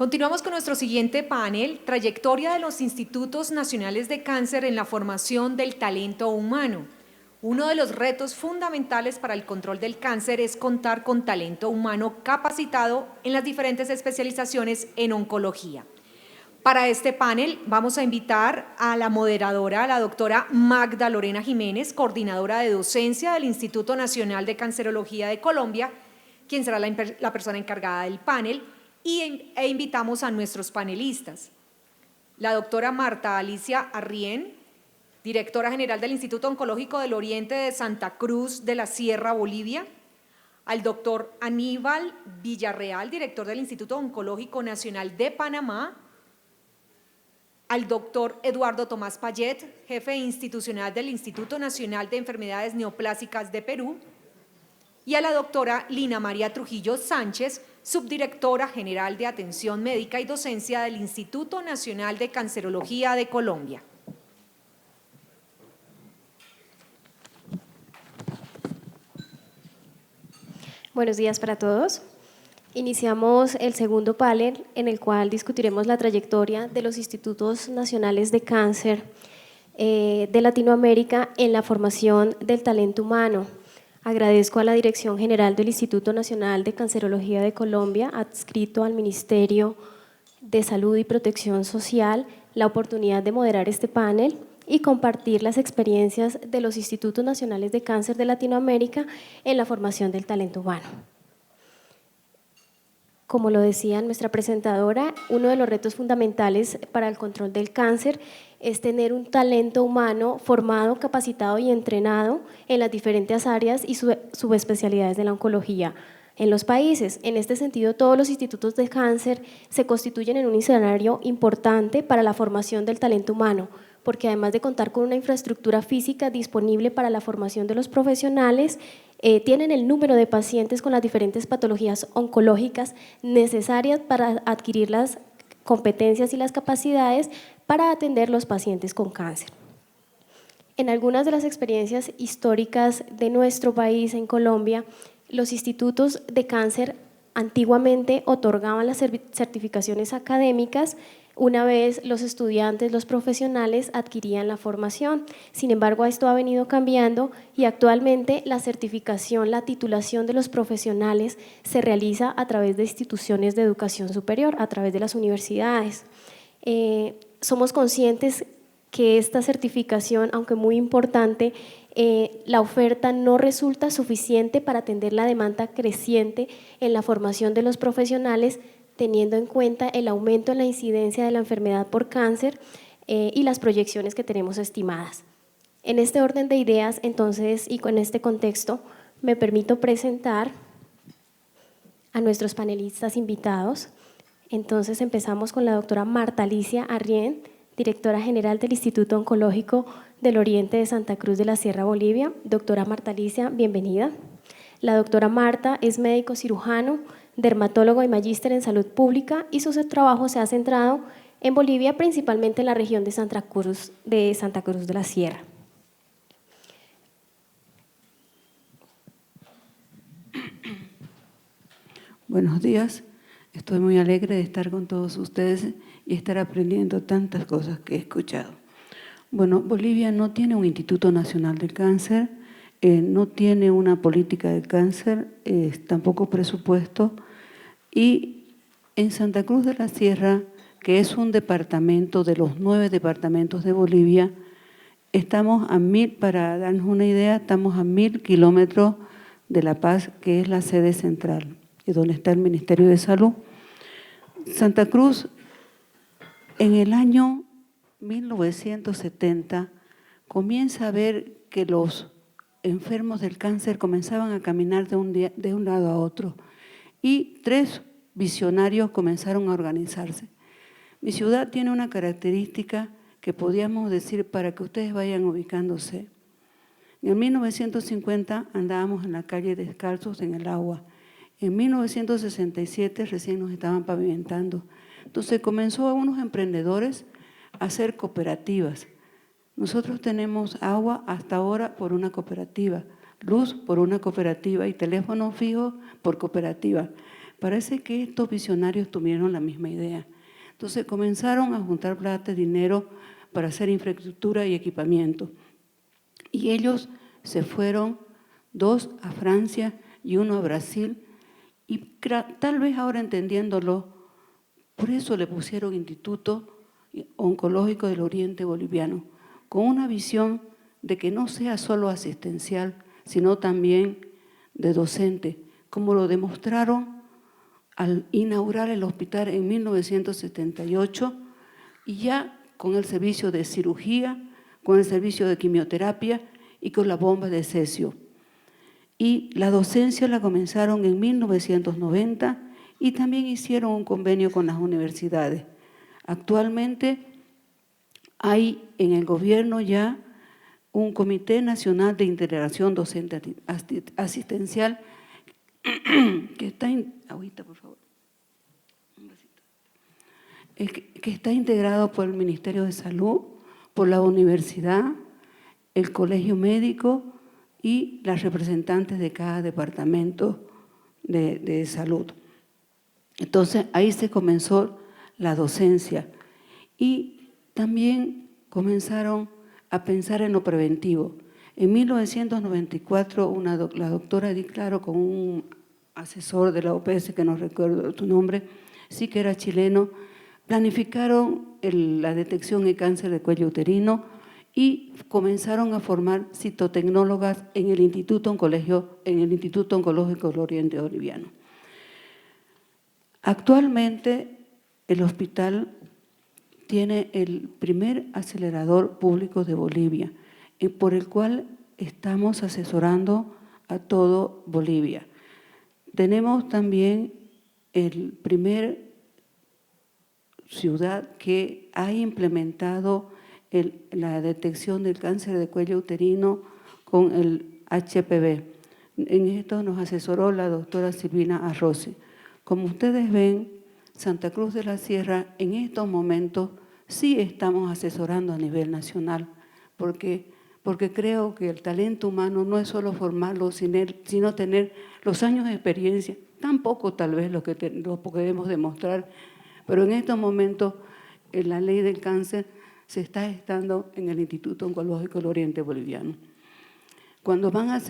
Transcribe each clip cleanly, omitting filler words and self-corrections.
Continuamos con nuestro siguiente panel, trayectoria de los Institutos Nacionales de Cáncer en la formación del talento humano. Uno de los retos fundamentales para el control del cáncer es contar con talento humano capacitado en las diferentes especializaciones en oncología. Para este panel vamos a invitar a la moderadora, la doctora Magda Lorena Jiménez, coordinadora de docencia del Instituto Nacional de Cancerología de Colombia, quien será la persona encargada del panel, e invitamos a nuestros panelistas. La doctora Marta Alicia Arrién, directora general del Instituto Oncológico del Oriente de Santa Cruz de la Sierra, Bolivia. Al doctor Aníbal Villarreal, director del Instituto Oncológico Nacional de Panamá. Al doctor Eduardo Tomás Payet, jefe institucional del Instituto Nacional de Enfermedades Neoplásicas de Perú. Y a la doctora Lina María Trujillo Sánchez, subdirectora general de Atención Médica y Docencia del Instituto Nacional de Cancerología de Colombia. Buenos días para todos. Iniciamos el segundo panel en el cual discutiremos la trayectoria de los Institutos Nacionales de Cáncer de Latinoamérica en la formación del talento humano. Agradezco a la Dirección General del Instituto Nacional de Cancerología de Colombia, adscrito al Ministerio de Salud y Protección Social, la oportunidad de moderar este panel y compartir las experiencias de los Institutos Nacionales de Cáncer de Latinoamérica en la formación del talento humano. Como lo decía nuestra presentadora, uno de los retos fundamentales para el control del cáncer es tener un talento humano formado, capacitado y entrenado en las diferentes áreas y subespecialidades de la oncología en los países. En este sentido, todos los institutos de cáncer se constituyen en un escenario importante para la formación del talento humano, porque además de contar con una infraestructura física disponible para la formación de los profesionales, tienen el número de pacientes con las diferentes patologías oncológicas necesarias para adquirir las competencias y las capacidades para atender los pacientes con cáncer. En algunas de las experiencias históricas de nuestro país, en Colombia, los institutos de cáncer antiguamente otorgaban las certificaciones académicas una vez los estudiantes, los profesionales adquirían la formación. Sin embargo, esto ha venido cambiando y actualmente la certificación, la titulación de los profesionales se realiza a través de instituciones de educación superior, a través de las universidades. Somos conscientes que esta certificación, aunque muy importante, la oferta no resulta suficiente para atender la demanda creciente en la formación de los profesionales, teniendo en cuenta el aumento en la incidencia de la enfermedad por cáncer y las proyecciones que tenemos estimadas. En este orden de ideas, entonces, y con este contexto, me permito presentar a nuestros panelistas invitados. Entonces empezamos con la doctora Marta Alicia Arrién, directora general del Instituto Oncológico del Oriente de Santa Cruz de la Sierra, Bolivia. Doctora Marta Alicia, bienvenida. La doctora Marta es médico cirujano, dermatólogo y magíster en salud pública, y su trabajo se ha centrado en Bolivia, principalmente en la región de Santa Cruz de la Sierra. Buenos días, estoy muy alegre de estar con todos ustedes y estar aprendiendo tantas cosas que he escuchado. Bueno, Bolivia no tiene un Instituto Nacional de Cáncer, no tiene una política de cáncer, tampoco presupuesto, y en Santa Cruz de la Sierra, que es un departamento de los 9 departamentos de Bolivia, estamos a 1000, para darnos una idea, estamos a 1000 kilómetros de La Paz, que es la sede central, y donde está el Ministerio de Salud. Santa Cruz, en el año 1970, comienza a ver que los enfermos del cáncer comenzaban a caminar de un lado a otro, y 3 visionarios comenzaron a organizarse. Mi ciudad tiene una característica que podríamos decir para que ustedes vayan ubicándose. En 1950 andábamos en la calle descalzos en el agua. En 1967 recién nos estaban pavimentando. Entonces comenzó a unos emprendedores a hacer cooperativas. Nosotros tenemos agua hasta ahora por una cooperativa, luz por una cooperativa y teléfono fijo por cooperativa. Parece que estos visionarios tuvieron la misma idea. Entonces comenzaron a juntar plata y dinero para hacer infraestructura y equipamiento. Y ellos se fueron, 2 a Francia y 1 a Brasil, y tal vez ahora entendiéndolo, por eso le pusieron Instituto Oncológico del Oriente Boliviano, con una visión de que no sea solo asistencial, sino también de docente, como lo demostraron al inaugurar el hospital en 1978 y ya con el servicio de cirugía, con el servicio de quimioterapia y con la bomba de cesio. Y la docencia la comenzaron en 1990 y también hicieron un convenio con las universidades. Actualmente hay en el gobierno ya un Comité Nacional de Integración Docente Asistencial que está, agüita, por favor, que está integrado por el Ministerio de Salud, por la universidad, el colegio médico y las representantes de cada departamento de salud. Entonces, ahí se comenzó la docencia y también comenzaron a pensar en lo preventivo. En 1994, la doctora Edith Claro, con un asesor de la OPS, que no recuerdo su nombre, sí que era chileno, planificaron la detección de cáncer de cuello uterino y comenzaron a formar citotecnólogas en el Instituto Oncológico del Oriente Boliviano. Actualmente, el hospital tiene el primer acelerador público de Bolivia, por el cual estamos asesorando a todo Bolivia. Tenemos también el primer ciudad que ha implementado la detección del cáncer de cuello uterino con el HPV. En esto nos asesoró la doctora Silvina Arrozi. Como ustedes ven, Santa Cruz de la Sierra en estos momentos sí estamos asesorando a nivel nacional, porque creo que el talento humano no es solo formarlo, sino tener los años de experiencia, tampoco tal vez lo que podemos demostrar, pero en estos momentos en la ley del cáncer se está gestando en el Instituto Oncológico del Oriente Boliviano. Cuando van a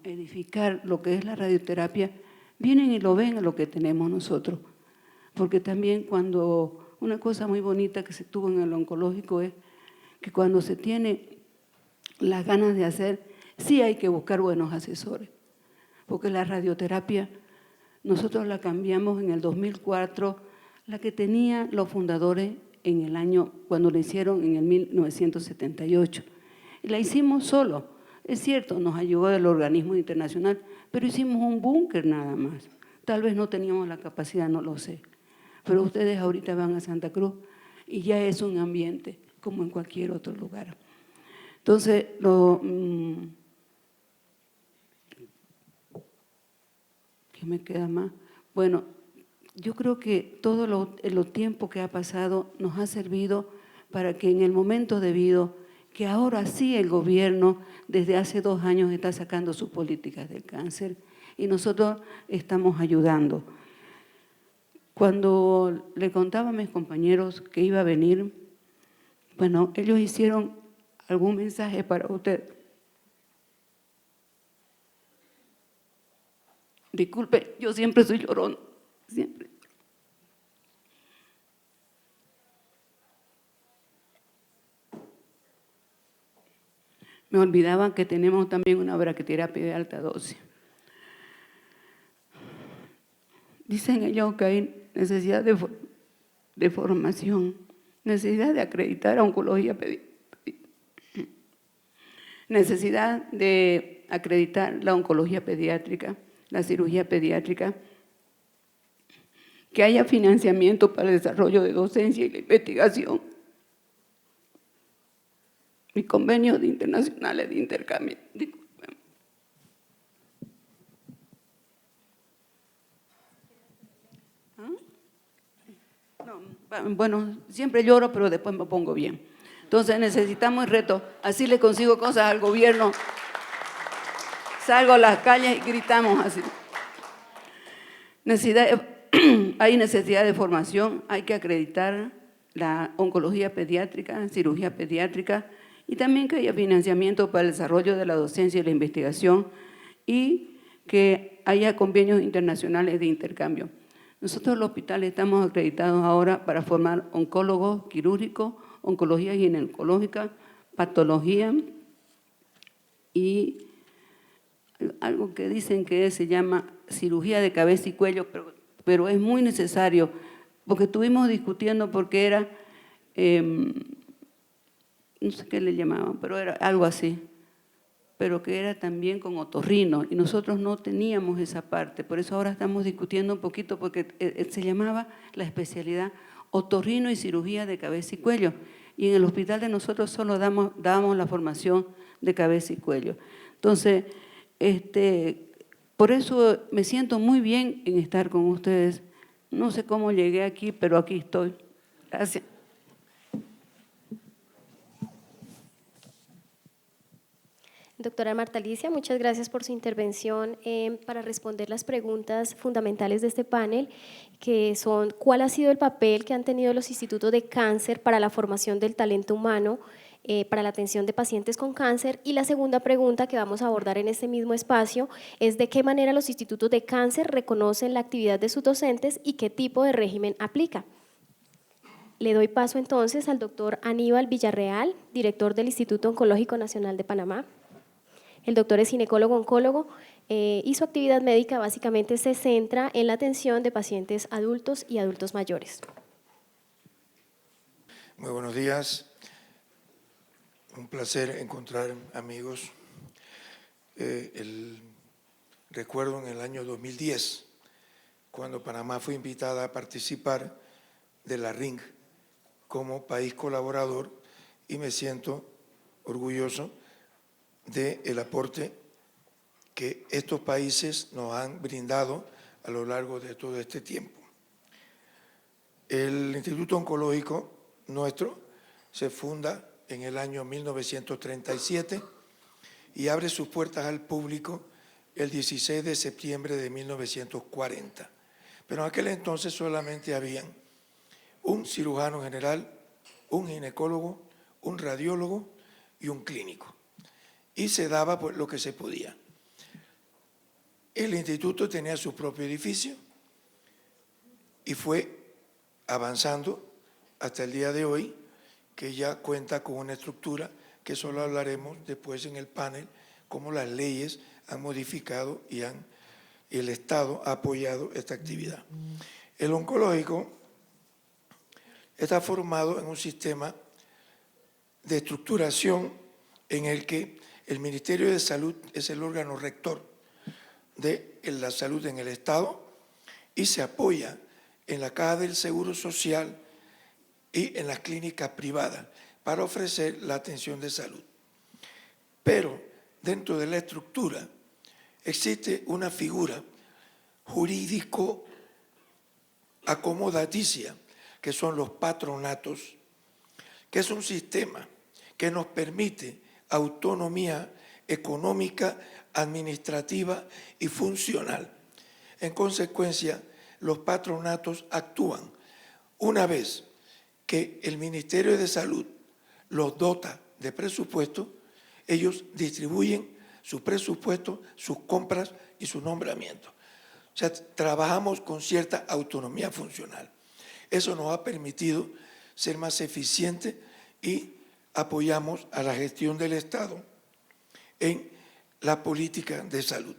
edificar lo que es la radioterapia, vienen y lo ven a lo que tenemos nosotros. Porque también una cosa muy bonita que se tuvo en el oncológico es que cuando se tiene las ganas de hacer, sí hay que buscar buenos asesores. Porque la radioterapia, nosotros la cambiamos en el 2004, la que tenían los fundadores en el año, cuando la hicieron en el 1978. Y la hicimos solo. Es cierto, nos ayudó el organismo internacional, pero hicimos un búnker nada más. Tal vez no teníamos la capacidad, no lo sé. Pero ustedes ahorita van a Santa Cruz y ya es un ambiente como en cualquier otro lugar. Entonces, ¿qué me queda más? Bueno, yo creo que todo el tiempo que ha pasado nos ha servido para que en el momento debido, que ahora sí el gobierno desde hace 2 años está sacando sus políticas del cáncer y nosotros estamos ayudando. Cuando le contaba a mis compañeros que iba a venir, bueno, ellos hicieron algún mensaje para usted. Disculpe, yo siempre soy llorón, siempre. Me olvidaban que tenemos también una braquiterapia de alta dosis. Dicen ellos que hay necesidad de formación, necesidad de acreditar oncología pediátrica, necesidad de acreditar la oncología pediátrica, la cirugía pediátrica, que haya financiamiento para el desarrollo de docencia y la investigación, y convenios internacionales de intercambio. Bueno, siempre lloro, pero después me pongo bien. Entonces necesitamos el reto. Así le consigo cosas al gobierno. Salgo a las calles y gritamos así. Hay necesidad de formación, hay que acreditar la oncología pediátrica, cirugía pediátrica, y también que haya financiamiento para el desarrollo de la docencia y la investigación y que haya convenios internacionales de intercambio. Nosotros en el hospital estamos acreditados ahora para formar oncólogos quirúrgicos, oncología ginecológica, patología y algo que dicen que se llama cirugía de cabeza y cuello, pero es muy necesario, porque estuvimos discutiendo porque era, no sé qué le llamaban, pero era algo así, pero que era también con otorrino, y nosotros no teníamos esa parte, por eso ahora estamos discutiendo un poquito, porque se llamaba la especialidad otorrino y cirugía de cabeza y cuello, y en el hospital de nosotros solo dábamos la formación de cabeza y cuello. Entonces, por eso me siento muy bien en estar con ustedes. No sé cómo llegué aquí, pero aquí estoy. Gracias. Doctora Marta Alicia, muchas gracias por su intervención para responder las preguntas fundamentales de este panel, que son ¿cuál ha sido el papel que han tenido los institutos de cáncer para la formación del talento humano para la atención de pacientes con cáncer? Y la segunda pregunta que vamos a abordar en este mismo espacio es ¿de qué manera los institutos de cáncer reconocen la actividad de sus docentes y qué tipo de régimen aplica? Le doy paso entonces al doctor Aníbal Villarreal, director del Instituto Oncológico Nacional de Panamá. El doctor es ginecólogo-oncólogo y su actividad médica básicamente se centra en la atención de pacientes adultos y adultos mayores. Muy buenos días. Un placer encontrar amigos. Recuerdo en el año 2010, cuando Panamá fue invitada a participar de la RING como país colaborador, y me siento orgulloso del aporte que estos países nos han brindado a lo largo de todo este tiempo. El Instituto Oncológico nuestro se funda en el año 1937 y abre sus puertas al público el 16 de septiembre de 1940. Pero en aquel entonces solamente habían un cirujano general, un ginecólogo, un radiólogo y un clínico. Y se daba por lo que se podía. El instituto tenía su propio edificio y fue avanzando hasta el día de hoy, que ya cuenta con una estructura que solo hablaremos después en el panel, cómo las leyes han modificado y el Estado ha apoyado esta actividad. El oncológico está formado en un sistema de estructuración en el que el Ministerio de Salud es el órgano rector de la salud en el Estado y se apoya en la Caja del Seguro Social y en las clínicas privadas para ofrecer la atención de salud. Pero dentro de la estructura existe una figura jurídico acomodaticia, que son los patronatos, que es un sistema que nos permite autonomía económica, administrativa y funcional. En consecuencia, los patronatos actúan una vez que el Ministerio de Salud los dota de presupuesto, ellos distribuyen su presupuesto, sus compras y su nombramiento. O sea, trabajamos con cierta autonomía funcional. Eso nos ha permitido ser más eficientes y apoyamos a la gestión del Estado en la política de salud.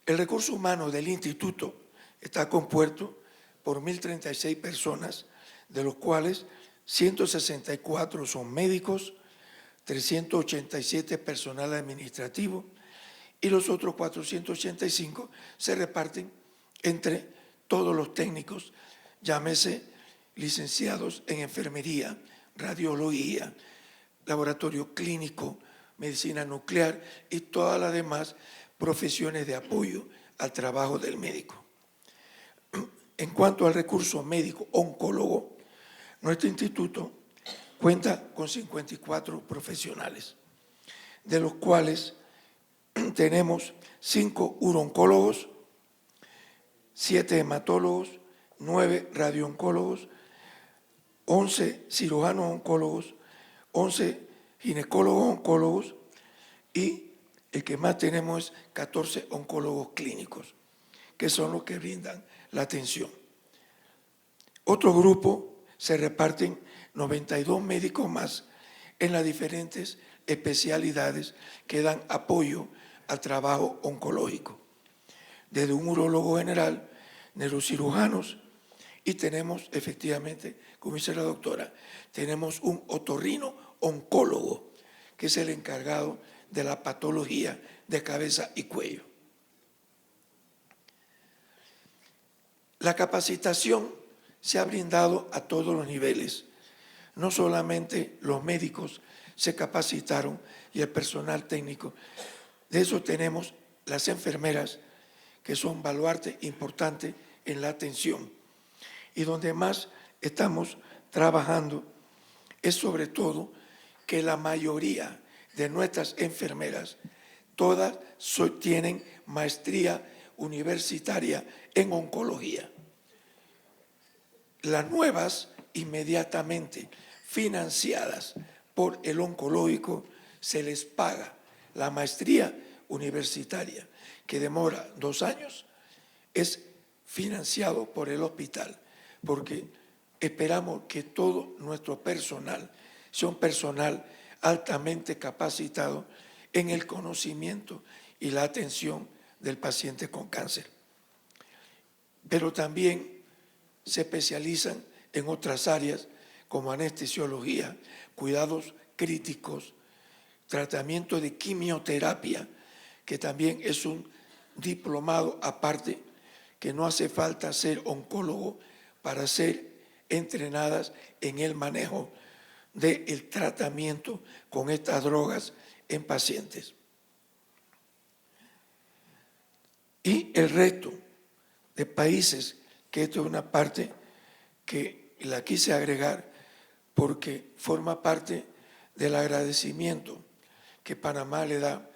El recurso humano del instituto está compuesto por 1.036 personas, de los cuales 164 son médicos, 387 personal administrativo y los otros 485 se reparten entre todos los técnicos, llámese licenciados en enfermería, radiología, laboratorio clínico, medicina nuclear y todas las demás profesiones de apoyo al trabajo del médico. En cuanto al recurso médico oncólogo, nuestro instituto cuenta con 54 profesionales, de los cuales tenemos 5 urooncólogos, 7 hematólogos, 9 radiooncólogos, 11 cirujanos oncólogos, 11 ginecólogos oncólogos y el que más tenemos es 14 oncólogos clínicos, que son los que brindan la atención. Otro grupo se reparten 92 médicos más en las diferentes especialidades que dan apoyo al trabajo oncológico, desde un urólogo general, neurocirujanos, y tenemos efectivamente, como dice la doctora, tenemos un otorrino oncólogo, que es el encargado de la patología de cabeza y cuello. La capacitación se ha brindado a todos los niveles. No solamente los médicos se capacitaron y el personal técnico. De eso tenemos las enfermeras, que son baluarte importante en la atención. Y donde más estamos trabajando es sobre todo que la mayoría de nuestras enfermeras, todas tienen maestría universitaria en oncología. Las nuevas, inmediatamente financiadas por el oncológico, se les paga la maestría universitaria, que demora 2 años, es financiado por el hospital, porque esperamos que todo nuestro personal sea un personal altamente capacitado en el conocimiento y la atención del paciente con cáncer. Pero también se especializan en otras áreas como anestesiología, cuidados críticos, tratamiento de quimioterapia, que también es un diplomado aparte, que no hace falta ser oncólogo para ser entrenadas en el manejo del tratamiento con estas drogas en pacientes. Y el resto de países, que esto es una parte que la quise agregar porque forma parte del agradecimiento que Panamá le da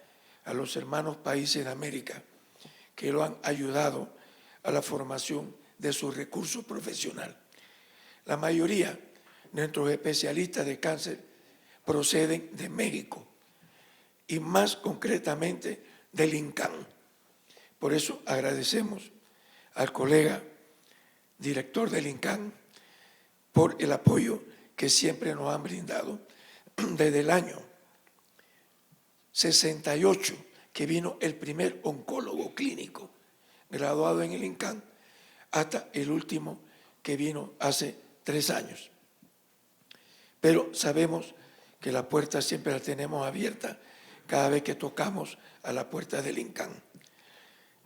a los hermanos países de América que lo han ayudado a la formación de su recurso profesional. La mayoría de nuestros especialistas de cáncer proceden de México y más concretamente del INCAN. Por eso agradecemos al colega director del INCAN por el apoyo que siempre nos han brindado desde el año 68, que vino el primer oncólogo clínico graduado en el INCAN, hasta el último que vino hace 3 años. Pero sabemos que la puerta siempre la tenemos abierta cada vez que tocamos a la puerta del INCAN.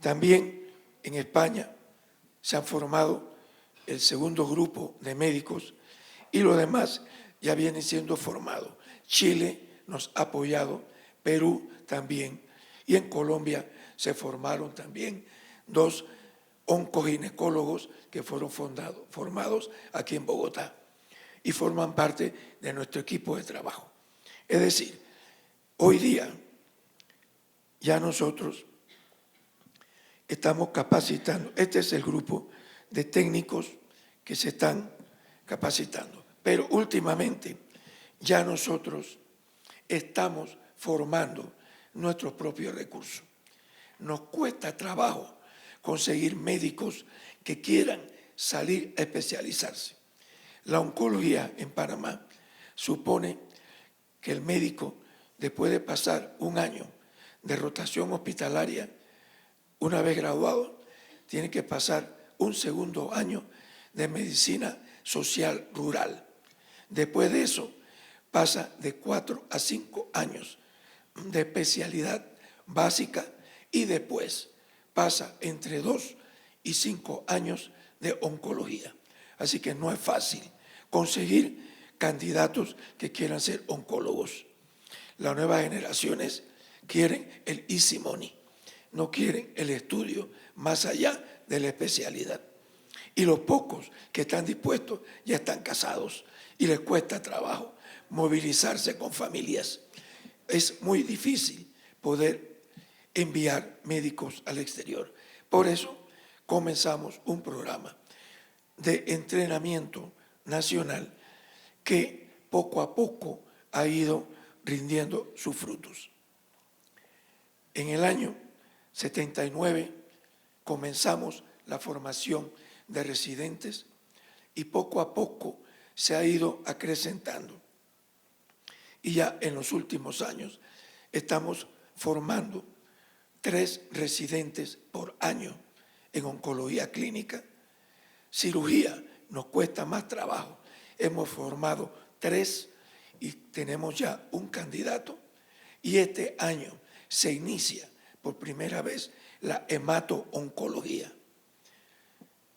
También en España se han formado el segundo grupo de médicos y los demás ya vienen siendo formados. Chile nos ha apoyado, Perú también, y en Colombia se formaron también 2 oncoginecólogos que fueron formados aquí en Bogotá y forman parte de nuestro equipo de trabajo. Es decir, hoy día ya nosotros estamos capacitando, este es el grupo de técnicos que se están capacitando, pero últimamente ya nosotros estamos formando nuestros propios recursos. Nos cuesta trabajo conseguir médicos que quieran salir a especializarse. La oncología en Panamá supone que el médico, después de pasar 1 año de rotación hospitalaria, una vez graduado, tiene que pasar un segundo año de medicina social rural. Después de eso, pasa de 4 a 5 años de especialidad básica y después pasa entre 2 y 5 años de oncología. Así que no es fácil conseguir candidatos que quieran ser oncólogos. Las nuevas generaciones quieren el easy money, no quieren el estudio más allá de la especialidad. Y los pocos que están dispuestos ya están casados y les cuesta trabajo movilizarse con familias. Es muy difícil poder enviar médicos al exterior. Por eso comenzamos un programa de entrenamiento nacional que poco a poco ha ido rindiendo sus frutos. En el año 79 comenzamos la formación de residentes y poco a poco se ha ido acrecentando. Y ya en los últimos años estamos formando 3 residentes por año en oncología clínica. Cirugía nos cuesta más trabajo. Hemos formado 3 y tenemos ya un candidato. Y este año se inicia por primera vez la hemato-oncología.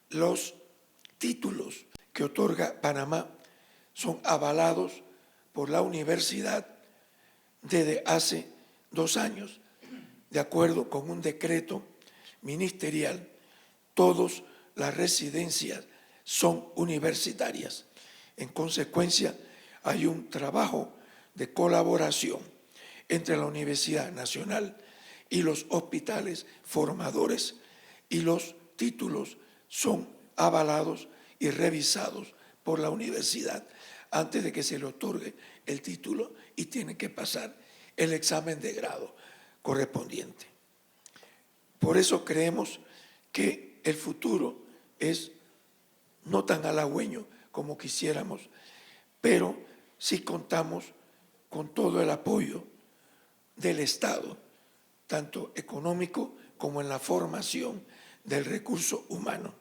Los títulos que otorga Panamá son avalados por la universidad desde hace 2 años, de acuerdo con un decreto ministerial. Todas las residencias son universitarias. En consecuencia, hay un trabajo de colaboración entre la Universidad Nacional y los hospitales formadores, y los títulos son avalados y revisados por la universidad antes de que se le otorgue el título, y tiene que pasar el examen de grado correspondiente. Por eso creemos que el futuro es no tan halagüeño como quisiéramos, pero sí contamos con todo el apoyo del Estado, tanto económico como en la formación del recurso humano.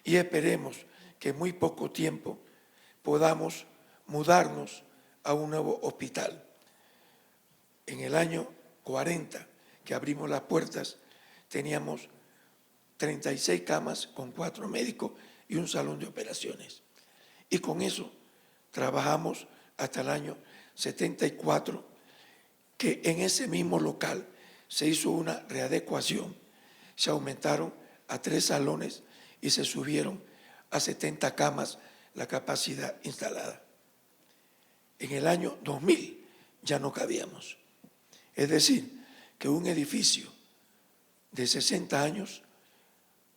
Y esperemos que en muy poco tiempo podamos mudarnos a un nuevo hospital. En el año 40, que abrimos las puertas, teníamos 36 camas con 4 médicos y un salón de operaciones. Y con eso trabajamos hasta el año 74, que en ese mismo local se hizo una readecuación. Se aumentaron a 3 salones y se subieron a 70 camas la capacidad instalada. En el año 2000 ya no cabíamos. Es decir, que un edificio de 60 años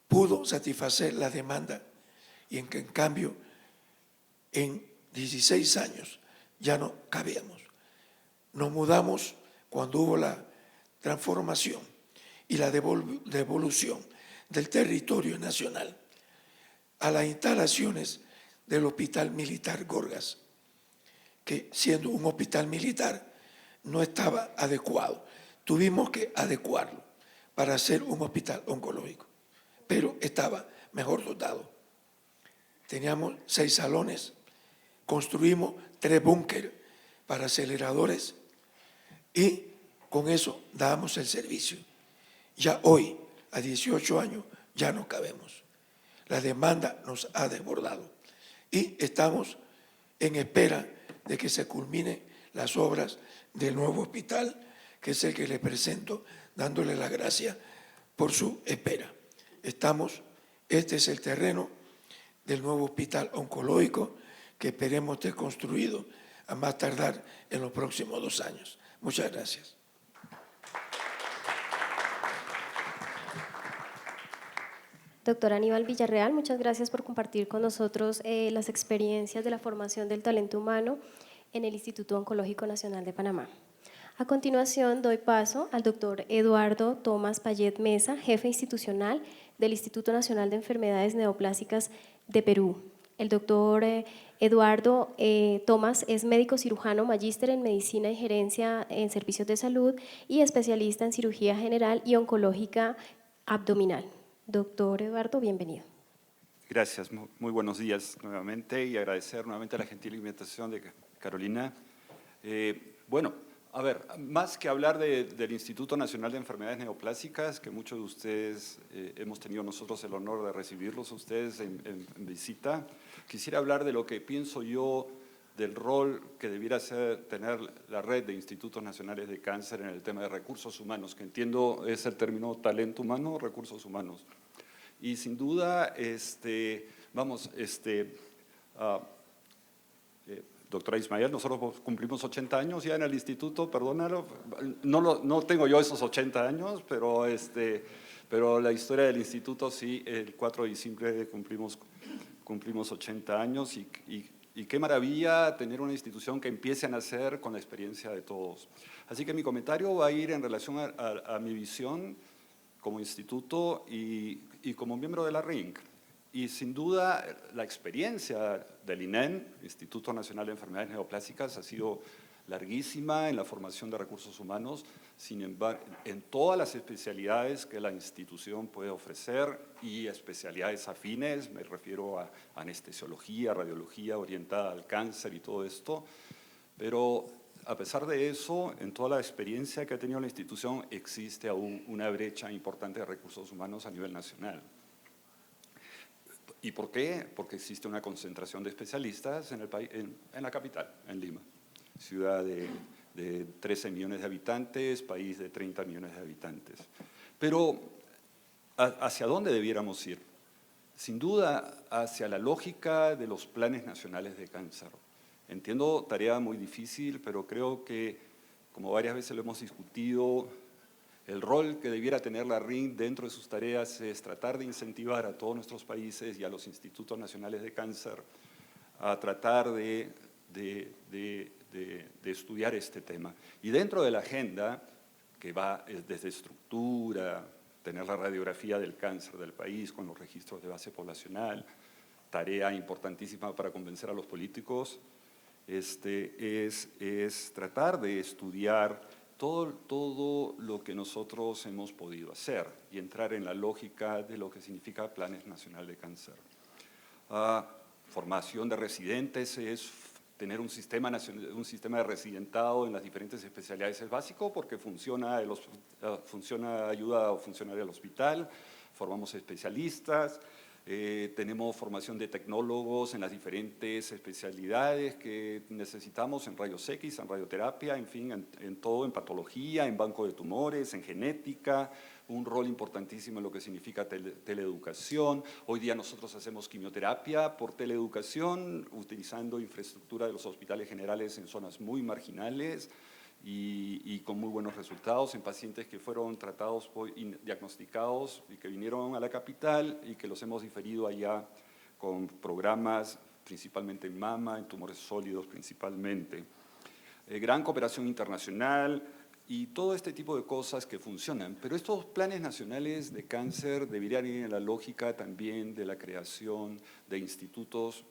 pudo satisfacer la demanda, y en cambio en 16 años ya no cabíamos. Nos mudamos cuando hubo la transformación y la devolución del territorio nacional a las instalaciones del Hospital Militar Gorgas, que siendo un hospital militar no estaba adecuado. Tuvimos que adecuarlo para hacer un hospital oncológico, pero estaba mejor dotado. Teníamos 6 salones, construimos 3 búnkeres para aceleradores y con eso dábamos el servicio. Ya hoy, a 18 años, ya no cabemos. La demanda nos ha desbordado y estamos en espera de que se culminen las obras del nuevo hospital, que es el que le presento, dándole las gracias por su espera. Este es el terreno del nuevo hospital oncológico, que esperemos esté construido a más tardar en los próximos 2 años. Muchas gracias. Doctor Aníbal Villarreal, muchas gracias por compartir con nosotros las experiencias de la formación del talento humano en el Instituto Oncológico Nacional de Panamá. A continuación, doy paso al doctor Eduardo Tomás Payet Mesa, jefe institucional del Instituto Nacional de Enfermedades Neoplásicas de Perú. El doctor Eduardo Tomás es médico cirujano, magíster en medicina y gerencia en servicios de salud y especialista en cirugía general y oncológica abdominal. Doctor Eduardo, bienvenido. Gracias, muy buenos días nuevamente, y agradecer nuevamente la gentil invitación de Carolina. Bueno, a ver, más que hablar del Instituto Nacional de Enfermedades Neoplásicas, que muchos de ustedes hemos tenido nosotros el honor de recibirlos a ustedes en visita, quisiera hablar de lo que pienso yo del rol que debiera tener la red de institutos nacionales de cáncer en el tema de recursos humanos, que entiendo es el talento humano, recursos humanos. Y sin duda, doctora Ismael, nosotros cumplimos 80 años ya en el instituto, perdónalo, no tengo yo esos 80 años, pero Pero la historia del instituto, sí, el 4 de diciembre cumplimos 80 años y qué maravilla tener una institución que empiece a nacer con la experiencia de todos. Así que mi comentario va a ir en relación a mi visión como instituto y como miembro de la RINC. Y sin duda la experiencia del INEN, Instituto Nacional de Enfermedades Neoplásicas, ha sido larguísima en la formación de recursos humanos, sin embargo, en todas las especialidades que la institución puede ofrecer y especialidades afines, me refiero a anestesiología, radiología orientada al cáncer y todo esto, pero a pesar de eso, en toda la experiencia que ha tenido la institución, existe aún una brecha importante de recursos humanos a nivel nacional. ¿Y por qué? Porque existe una concentración de especialistas en el país, en la capital, en Lima, ciudad de 13 millones de habitantes, país de 30 millones de habitantes. Pero, ¿hacia dónde debiéramos ir? Sin duda, hacia la lógica de los planes nacionales de cáncer. Entiendo, tarea muy difícil, pero creo que, como varias veces lo hemos discutido, el rol que debiera tener la RINC dentro de sus tareas es tratar de incentivar a todos nuestros países y a los institutos nacionales de cáncer a tratar de estudiar este tema. Y dentro de la agenda, que va desde estructura, tener la radiografía del cáncer del país con los registros de base poblacional, tarea importantísima para convencer a los políticos, es tratar de estudiar todo lo que nosotros hemos podido hacer y entrar en la lógica de lo que significa Planes Nacional de Cáncer. Formación de residentes es tener un sistema de residentado en las diferentes especialidades es básico porque funciona ayuda a funcionar el hospital, formamos especialistas, tenemos formación de tecnólogos en las diferentes especialidades que necesitamos en rayos X, en radioterapia, en fin, en todo, en patología, en banco de tumores, en genética, un rol importantísimo en lo que significa teleeducación. Hoy día nosotros hacemos quimioterapia por teleeducación, utilizando infraestructura de los hospitales generales en zonas muy marginales, y con muy buenos resultados en pacientes que fueron tratados y diagnosticados y que vinieron a la capital y que los hemos diferido allá con programas principalmente en mama, en tumores sólidos principalmente. Gran cooperación internacional y todo este tipo de cosas que funcionan. Pero estos planes nacionales de cáncer deberían ir en la lógica también de la creación de institutos,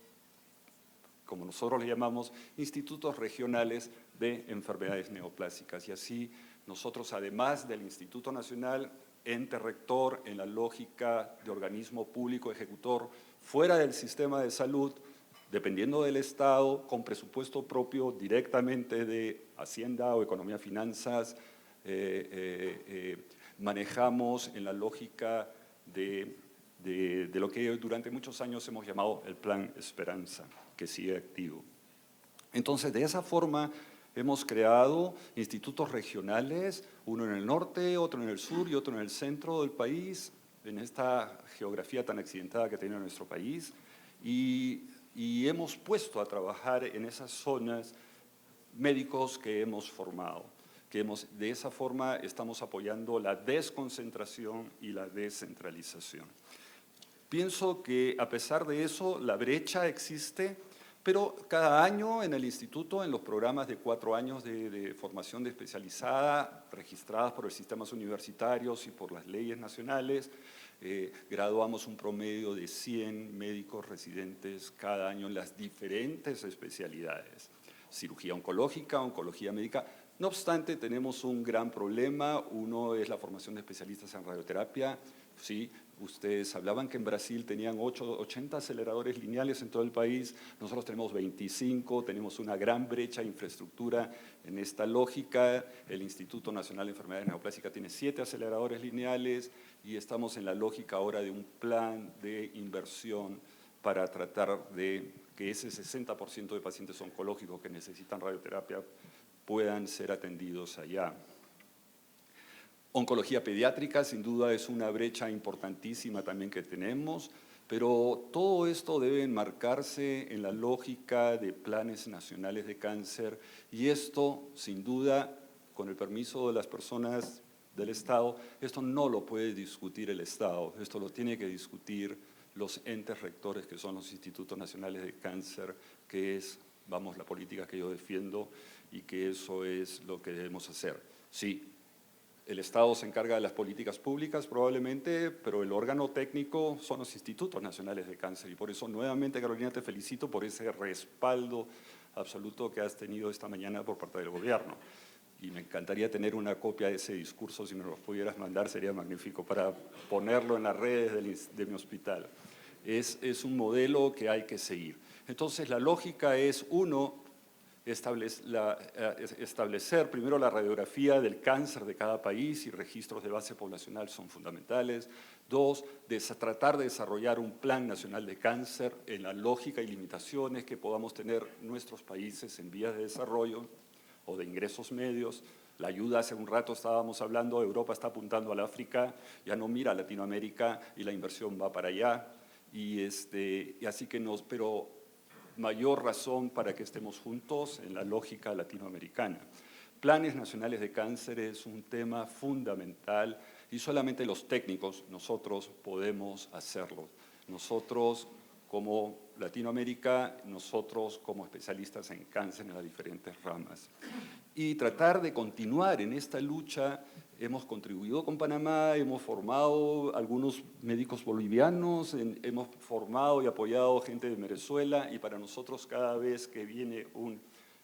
como nosotros le llamamos, institutos regionales de enfermedades neoplásicas. Y así nosotros, además del Instituto Nacional, ente rector en la lógica de organismo público ejecutor, fuera del sistema de salud, dependiendo del Estado, con presupuesto propio directamente de Hacienda o Economía Finanzas, manejamos en la lógica de lo que durante muchos años hemos llamado el Plan Esperanza, que sigue activo. Entonces, de esa forma, hemos creado institutos regionales, uno en el norte, otro en el sur y otro en el centro del país, en esta geografía tan accidentada que tiene nuestro país, y hemos puesto a trabajar en esas zonas médicos que hemos formado. De esa forma estamos apoyando la desconcentración y la descentralización. Pienso que a pesar de eso, la brecha existe, pero cada año en el instituto, en los programas de 4 años de formación de especializada, registradas por los sistemas universitarios y por las leyes nacionales, graduamos un promedio de 100 médicos residentes cada año en las diferentes especialidades. Cirugía oncológica, oncología médica. No obstante, tenemos un gran problema. Uno es la formación de especialistas en radioterapia. Sí, ustedes hablaban que en Brasil tenían 80 aceleradores lineales en todo el país. Nosotros tenemos 25, tenemos una gran brecha de infraestructura en esta lógica. El Instituto Nacional de Enfermedades Neoplásicas tiene 7 aceleradores lineales y estamos en la lógica ahora de un plan de inversión para tratar de que ese 60% de pacientes oncológicos que necesitan radioterapia puedan ser atendidos allá. Oncología pediátrica, sin duda, es una brecha importantísima también que tenemos, pero todo esto debe enmarcarse en la lógica de planes nacionales de cáncer y esto, sin duda, con el permiso de las personas del Estado, esto no lo puede discutir el Estado, esto lo tiene que discutir los entes rectores que son los Institutos Nacionales de Cáncer, que es, vamos, la política que yo defiendo y que eso es lo que debemos hacer. Sí, el Estado se encarga de las políticas públicas probablemente, pero el órgano técnico son los Institutos Nacionales de Cáncer y por eso nuevamente, Carolina, te felicito por ese respaldo absoluto que has tenido esta mañana por parte del gobierno. Y me encantaría tener una copia de ese discurso, si me lo pudieras mandar sería magnífico para ponerlo en las redes de mi hospital. Es un modelo que hay que seguir. Entonces la lógica es, uno, establecer primero la radiografía del cáncer de cada país y registros de base poblacional son fundamentales. Dos, tratar de desarrollar un plan nacional de cáncer en la lógica y limitaciones que podamos tener nuestros países en vías de desarrollo o de ingresos medios. La ayuda, hace un rato estábamos hablando, Europa está apuntando al África, ya no mira a Latinoamérica y la inversión va para allá. Y así que pero mayor razón para que estemos juntos en la lógica latinoamericana. Planes nacionales de cáncer es un tema fundamental y solamente los técnicos, nosotros podemos hacerlo. Nosotros como Latinoamérica, nosotros como especialistas en cáncer en las diferentes ramas. Y tratar de continuar en esta lucha. Hemos contribuido con Panamá, hemos formado algunos médicos bolivianos, hemos formado y apoyado gente de Venezuela y para nosotros cada vez que viene un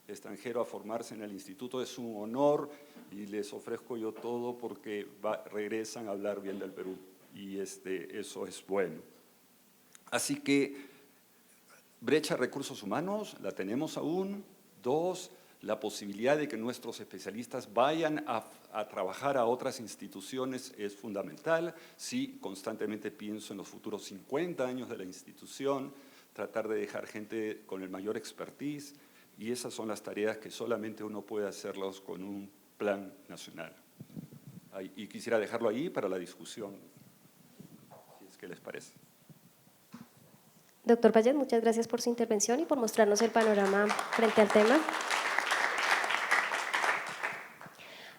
extranjero a formarse en el instituto es un honor y les ofrezco yo todo porque regresan a hablar bien del Perú y eso es bueno. Así que brecha de recursos humanos la tenemos aún. Dos, la posibilidad de que nuestros especialistas vayan a trabajar a otras instituciones es fundamental. Sí, constantemente pienso en los futuros 50 años de la institución, tratar de dejar gente con el mayor expertise, y esas son las tareas que solamente uno puede hacerlos con un plan nacional. Y quisiera dejarlo ahí para la discusión, si es que les parece. Doctor Payet, muchas gracias por su intervención y por mostrarnos el panorama frente al tema.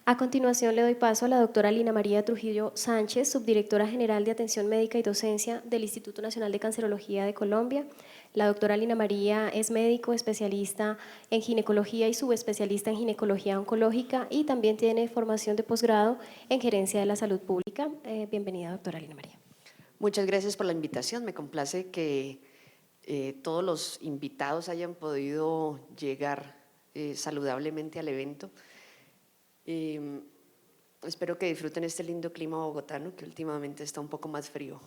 A continuación le doy paso a la doctora Lina María Trujillo Sánchez, subdirectora general de Atención Médica y Docencia del Instituto Nacional de Cancerología de Colombia. La doctora Lina María es médico especialista en ginecología y subespecialista en ginecología oncológica y también tiene formación de posgrado en gerencia de la salud pública. Bienvenida, doctora Lina María. Muchas gracias por la invitación. Me complace que todos los invitados hayan podido llegar saludablemente al evento. Espero que disfruten este lindo clima bogotano, que últimamente está un poco más frío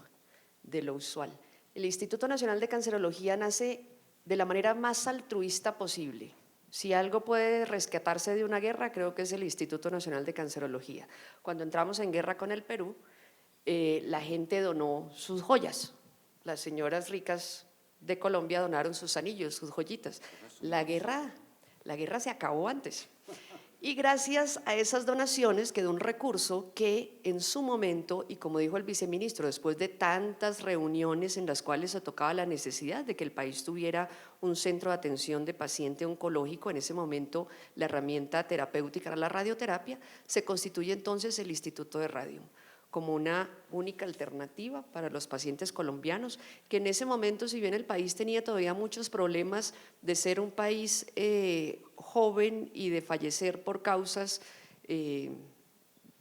de lo usual. El Instituto Nacional de Cancerología nace de la manera más altruista posible. Si algo puede rescatarse de una guerra, creo que es el Instituto Nacional de Cancerología. Cuando entramos en guerra con el Perú, la gente donó sus joyas. Las señoras ricas de Colombia donaron sus anillos, sus joyitas. La guerra se acabó antes. Y gracias a esas donaciones quedó un recurso que en su momento, y como dijo el viceministro, después de tantas reuniones en las cuales se tocaba la necesidad de que el país tuviera un centro de atención de paciente oncológico, en ese momento la herramienta terapéutica era la radioterapia, se constituye entonces el Instituto de Radio como una única alternativa para los pacientes colombianos, que en ese momento, si bien el país tenía todavía muchos problemas de ser un país joven y de fallecer por causas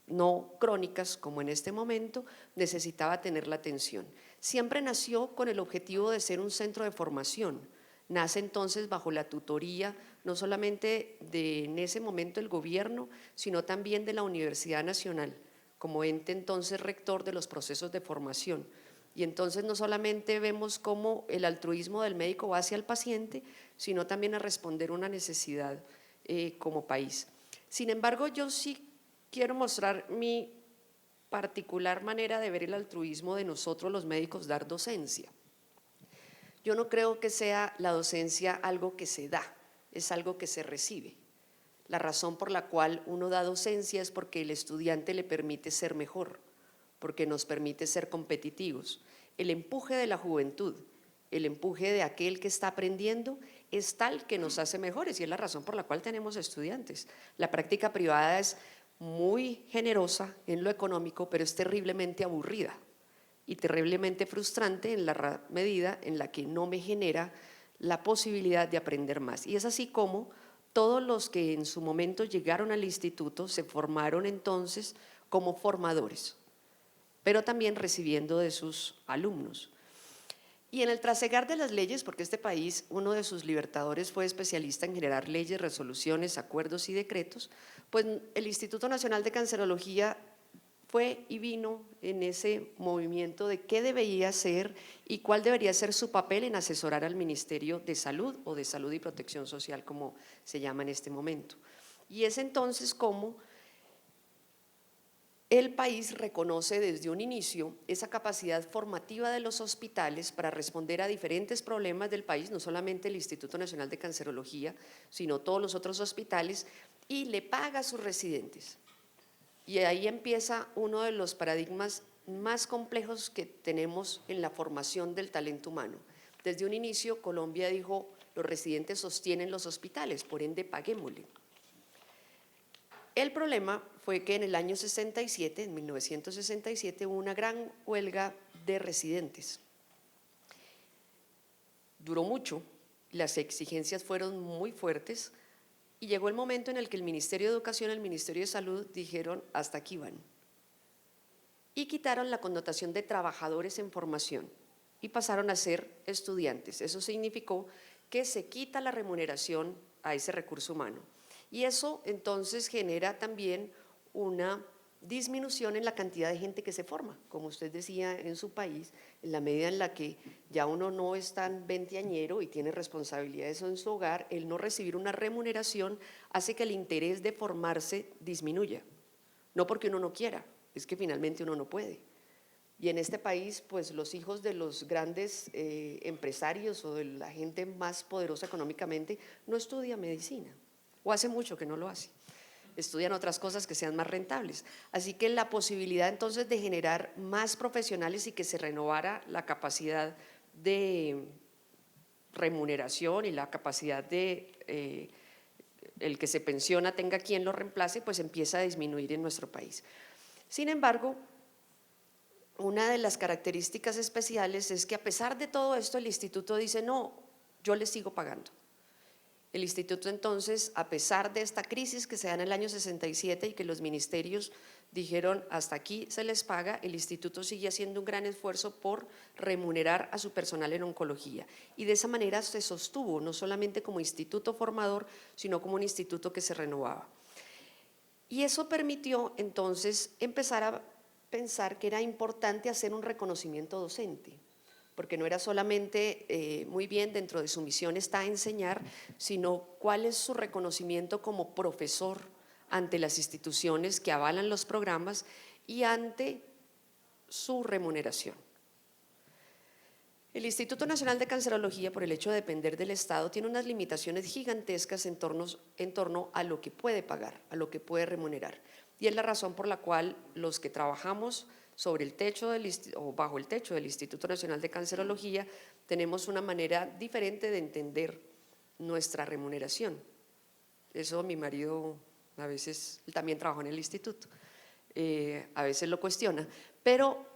no crónicas, como en este momento, necesitaba tener la atención. Siempre nació con el objetivo de ser un centro de formación. Nace entonces bajo la tutoría no solamente de en ese momento el gobierno, sino también de la Universidad Nacional, como ente entonces rector de los procesos de formación. Y entonces no solamente vemos cómo el altruismo del médico va hacia el paciente, sino también a responder una necesidad como país. Sin embargo, yo sí quiero mostrar mi particular manera de ver el altruismo de nosotros los médicos dar docencia. Yo no creo que sea la docencia algo que se da, es algo que se recibe. La razón por la cual uno da docencia es porque el estudiante le permite ser mejor, porque nos permite ser competitivos. El empuje de la juventud, el empuje de aquel que está aprendiendo es tal que nos hace mejores y es la razón por la cual tenemos estudiantes. La práctica privada es muy generosa en lo económico, pero es terriblemente aburrida y terriblemente frustrante en la medida en la que no me genera la posibilidad de aprender más. Y es así como todos los que en su momento llegaron al instituto se formaron entonces como formadores, pero también recibiendo de sus alumnos. Y en el trasegar de las leyes, porque este país, uno de sus libertadores fue especialista en generar leyes, resoluciones, acuerdos y decretos, pues el Instituto Nacional de Cancerología fue y vino en ese movimiento de qué debería ser y cuál debería ser su papel en asesorar al Ministerio de Salud o de Salud y Protección Social, como se llama en este momento. Y es entonces como el país reconoce desde un inicio esa capacidad formativa de los hospitales para responder a diferentes problemas del país, no solamente el Instituto Nacional de Cancerología, sino todos los otros hospitales, y le paga a sus residentes. Y ahí empieza uno de los paradigmas más complejos que tenemos en la formación del talento humano. Desde un inicio, Colombia dijo, los residentes sostienen los hospitales, por ende paguémosle. El problema fue que en el año 67, en 1967, hubo una gran huelga de residentes. Duró mucho, las exigencias fueron muy fuertes y llegó el momento en el que el Ministerio de Educación y el Ministerio de Salud dijeron hasta aquí van. Y quitaron la connotación de trabajadores en formación y pasaron a ser estudiantes. Eso significó que se quita la remuneración a ese recurso humano. Y eso entonces genera también una disminución en la cantidad de gente que se forma, como usted decía en su país, en la medida en la que ya uno no es tan veinteañero y tiene responsabilidades en su hogar, el no recibir una remuneración hace que el interés de formarse disminuya. No porque uno no quiera, es que finalmente uno no puede. Y en este país, pues los hijos de los grandes empresarios o de la gente más poderosa económicamente no estudian medicina. O hace mucho que no lo hace, estudian otras cosas que sean más rentables. Así que la posibilidad entonces de generar más profesionales y que se renovara la capacidad de remuneración y la capacidad de el que se pensiona tenga quien lo reemplace, pues empieza a disminuir en nuestro país. Sin embargo, una de las características especiales es que a pesar de todo esto el instituto dice no, yo les sigo pagando. El instituto entonces, a pesar de esta crisis que se da en el año 67 y que los ministerios dijeron hasta aquí se les paga, el instituto sigue haciendo un gran esfuerzo por remunerar a su personal en oncología. Y de esa manera se sostuvo, no solamente como instituto formador, sino como un instituto que se renovaba. Y eso permitió entonces empezar a pensar que era importante hacer un reconocimiento docente, porque no era solamente muy bien dentro de su misión está enseñar, sino cuál es su reconocimiento como profesor ante las instituciones que avalan los programas y ante su remuneración. El Instituto Nacional de Cancerología, por el hecho de depender del Estado, tiene unas limitaciones gigantescas en torno a lo que puede pagar, a lo que puede remunerar. Y es la razón por la cual los que trabajamos sobre el techo o bajo el techo del Instituto Nacional de Cancerología tenemos una manera diferente de entender nuestra remuneración. Eso mi marido a veces, él también trabaja en el instituto, a veces lo cuestiona, pero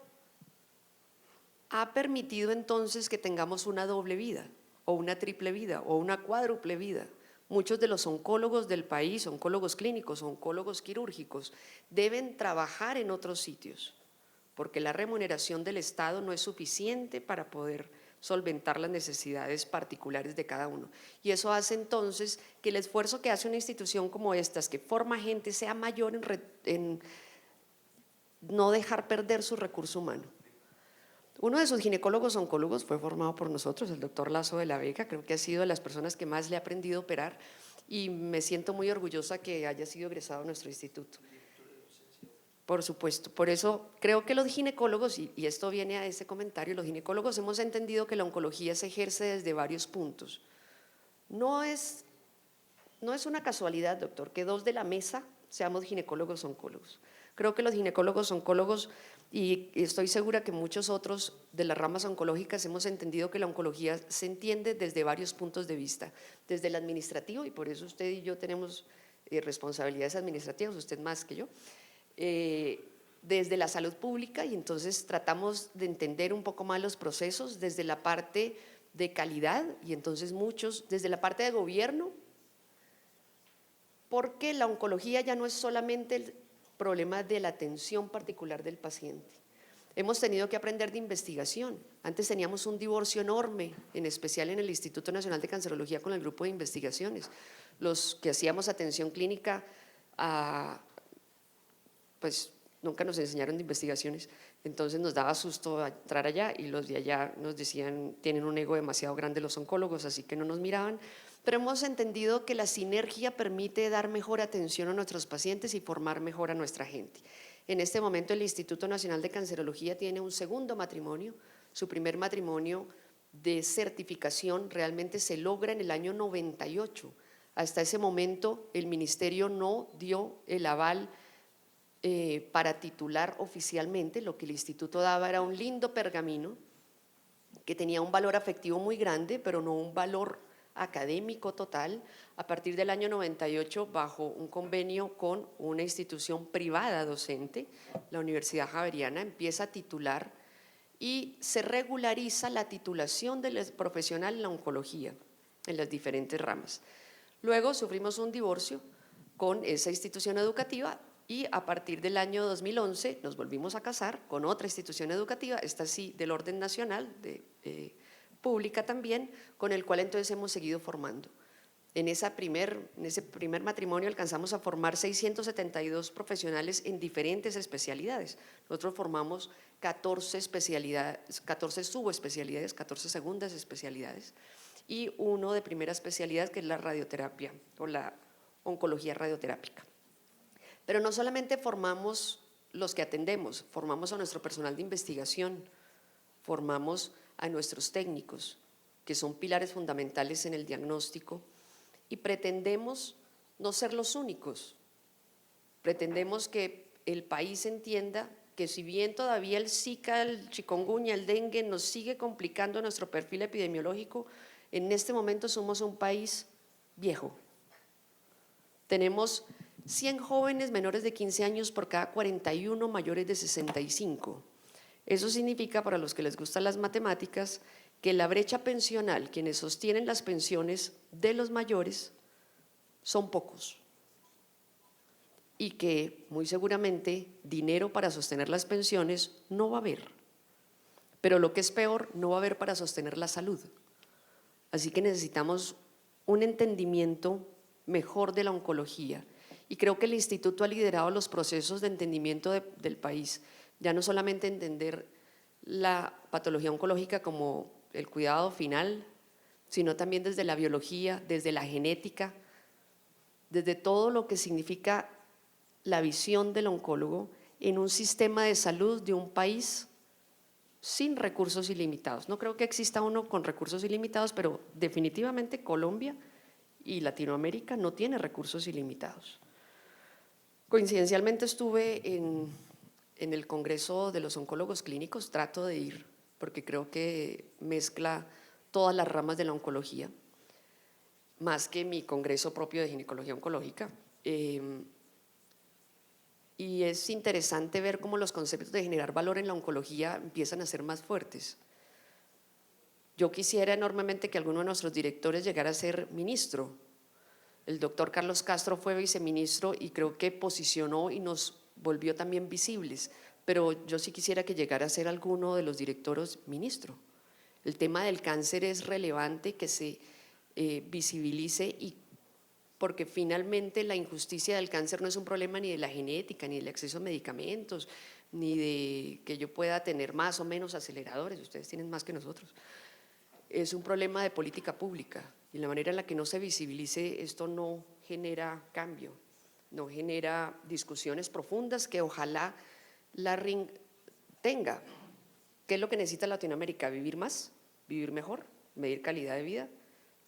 ha permitido entonces que tengamos una doble vida o una triple vida o una cuádruple vida. Muchos de los oncólogos del país, oncólogos clínicos, oncólogos quirúrgicos, deben trabajar en otros sitios porque la remuneración del Estado no es suficiente para poder solventar las necesidades particulares de cada uno. Y eso hace entonces que el esfuerzo que hace una institución como estas, que forma gente, sea mayor en no dejar perder su recurso humano. Uno de sus ginecólogos oncólogos fue formado por nosotros, el doctor Lazo de la Vega, creo que ha sido de las personas que más le ha aprendido a operar y me siento muy orgullosa que haya sido egresado a nuestro instituto. Por supuesto, por eso creo que los ginecólogos, y esto viene a ese comentario, los ginecólogos hemos entendido que la oncología se ejerce desde varios puntos. No es una casualidad, doctor, que dos de la mesa seamos ginecólogos oncólogos. Creo que los ginecólogos oncólogos, y estoy segura que muchos otros de las ramas oncológicas hemos entendido que la oncología se entiende desde varios puntos de vista, desde el administrativo, y por eso usted y yo tenemos responsabilidades administrativas, usted más que yo, desde la salud pública, y entonces tratamos de entender un poco más los procesos desde la parte de calidad y entonces muchos desde la parte de gobierno, porque la oncología ya no es solamente el problema de la atención particular del paciente. Hemos tenido que aprender de investigación. Antes teníamos un divorcio enorme, en especial en el Instituto Nacional de Cancerología con el grupo de investigaciones. Los que hacíamos atención clínica, pues nunca nos enseñaron de investigaciones, entonces nos daba susto entrar allá y los de allá nos decían, tienen un ego demasiado grande los oncólogos, así que no nos miraban. Pero hemos entendido que la sinergia permite dar mejor atención a nuestros pacientes y formar mejor a nuestra gente. En este momento el Instituto Nacional de Cancerología tiene un segundo matrimonio. Su primer matrimonio de certificación realmente se logra en el año 98. Hasta ese momento el ministerio no dio el aval para titular oficialmente. Lo que el instituto daba era un lindo pergamino que tenía un valor afectivo muy grande, pero no un valor académico total. A partir del año 98, bajo un convenio con una institución privada docente, la Universidad Javeriana empieza a titular y se regulariza la titulación del profesional en la oncología en las diferentes ramas. Luego sufrimos un divorcio con esa institución educativa y a partir del año 2011 nos volvimos a casar con otra institución educativa, esta sí del orden nacional, pública también, con el cual entonces hemos seguido formando. En ese primer matrimonio alcanzamos a formar 672 profesionales en diferentes especialidades. Nosotros formamos 14 especialidades, 14 subespecialidades, 14 segundas especialidades y uno de primera especialidad que es la radioterapia o la oncología radioterápica. Pero no solamente formamos los que atendemos, formamos a nuestro personal de investigación, formamos a nuestros técnicos, que son pilares fundamentales en el diagnóstico, y pretendemos no ser los únicos. Pretendemos que el país entienda que si bien todavía el Zika, el chikungunya, el dengue nos sigue complicando nuestro perfil epidemiológico, en este momento somos un país viejo. Tenemos 100 jóvenes menores de 15 años por cada 41 mayores de 65. Eso significa, para los que les gustan las matemáticas, que la brecha pensional, quienes sostienen las pensiones de los mayores, son pocos. Y que muy seguramente dinero para sostener las pensiones no va a haber. Pero lo que es peor, no va a haber para sostener la salud. Así que necesitamos un entendimiento mejor de la oncología. Y creo que el instituto ha liderado los procesos de entendimiento del país. Ya no solamente entender la patología oncológica como el cuidado final, sino también desde la biología, desde la genética, desde todo lo que significa la visión del oncólogo en un sistema de salud de un país sin recursos ilimitados. No creo que exista uno con recursos ilimitados, pero definitivamente Colombia y Latinoamérica no tiene recursos ilimitados. Coincidencialmente estuve en el Congreso de los Oncólogos Clínicos, trato de ir porque creo que mezcla todas las ramas de la oncología, más que mi congreso propio de ginecología oncológica. Y es interesante ver cómo los conceptos de generar valor en la oncología empiezan a ser más fuertes. Yo quisiera enormemente que alguno de nuestros directores llegara a ser ministro. El doctor Carlos Castro fue viceministro y creo que posicionó y nos volvió también visibles, pero yo sí quisiera que llegara a ser alguno de los directores ministro. El tema del cáncer es relevante que se visibilice, y porque finalmente la injusticia del cáncer no es un problema ni de la genética, ni del acceso a medicamentos, ni de que yo pueda tener más o menos aceleradores, ustedes tienen más que nosotros. Es un problema de política pública, y la manera en la que no se visibilice esto no genera cambio, no genera discusiones profundas que ojalá la RINC tenga. ¿Qué es lo que necesita Latinoamérica? ¿Vivir más? ¿Vivir mejor? ¿Medir calidad de vida?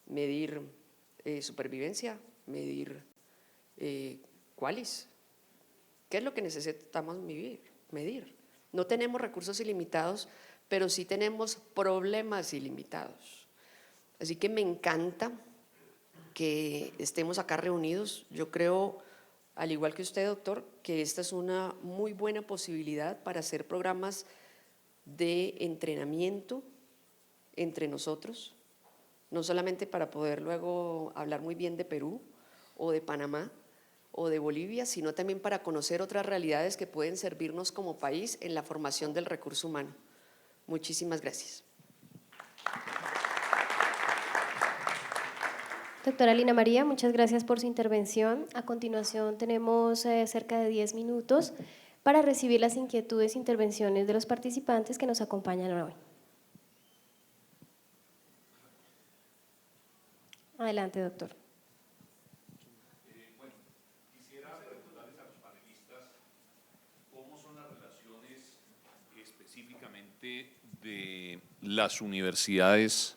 ¿Medir supervivencia? ¿Medir cuáles? ¿Qué es lo que necesitamos medir? No tenemos recursos ilimitados, pero sí tenemos problemas ilimitados. Así que me encanta que estemos acá reunidos. Yo creo, al igual que usted, doctor, que esta es una muy buena posibilidad para hacer programas de entrenamiento entre nosotros, no solamente para poder luego hablar muy bien de Perú o de Panamá o de Bolivia, sino también para conocer otras realidades que pueden servirnos como país en la formación del recurso humano. Muchísimas gracias. Doctora Lina María, muchas gracias por su intervención. A continuación tenemos cerca de 10 minutos para recibir las inquietudes e intervenciones de los participantes que nos acompañan hoy. Adelante, doctor. Bueno, quisiera preguntarles a los panelistas cómo son las relaciones específicamente de las universidades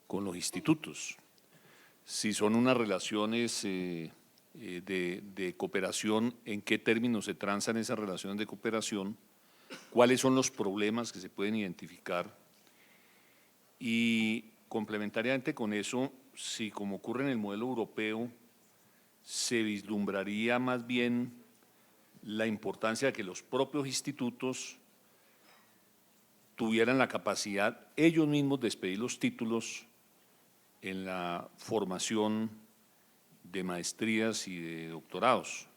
con los institutos. Si son unas relaciones de cooperación, ¿en qué términos se transan esas relaciones de cooperación? ¿Cuáles son los problemas que se pueden identificar? Y complementariamente con eso, si como ocurre en el modelo europeo, se vislumbraría más bien la importancia de que los propios institutos tuvieran la capacidad ellos mismos de expedir los títulos en la formación de maestrías y de doctorados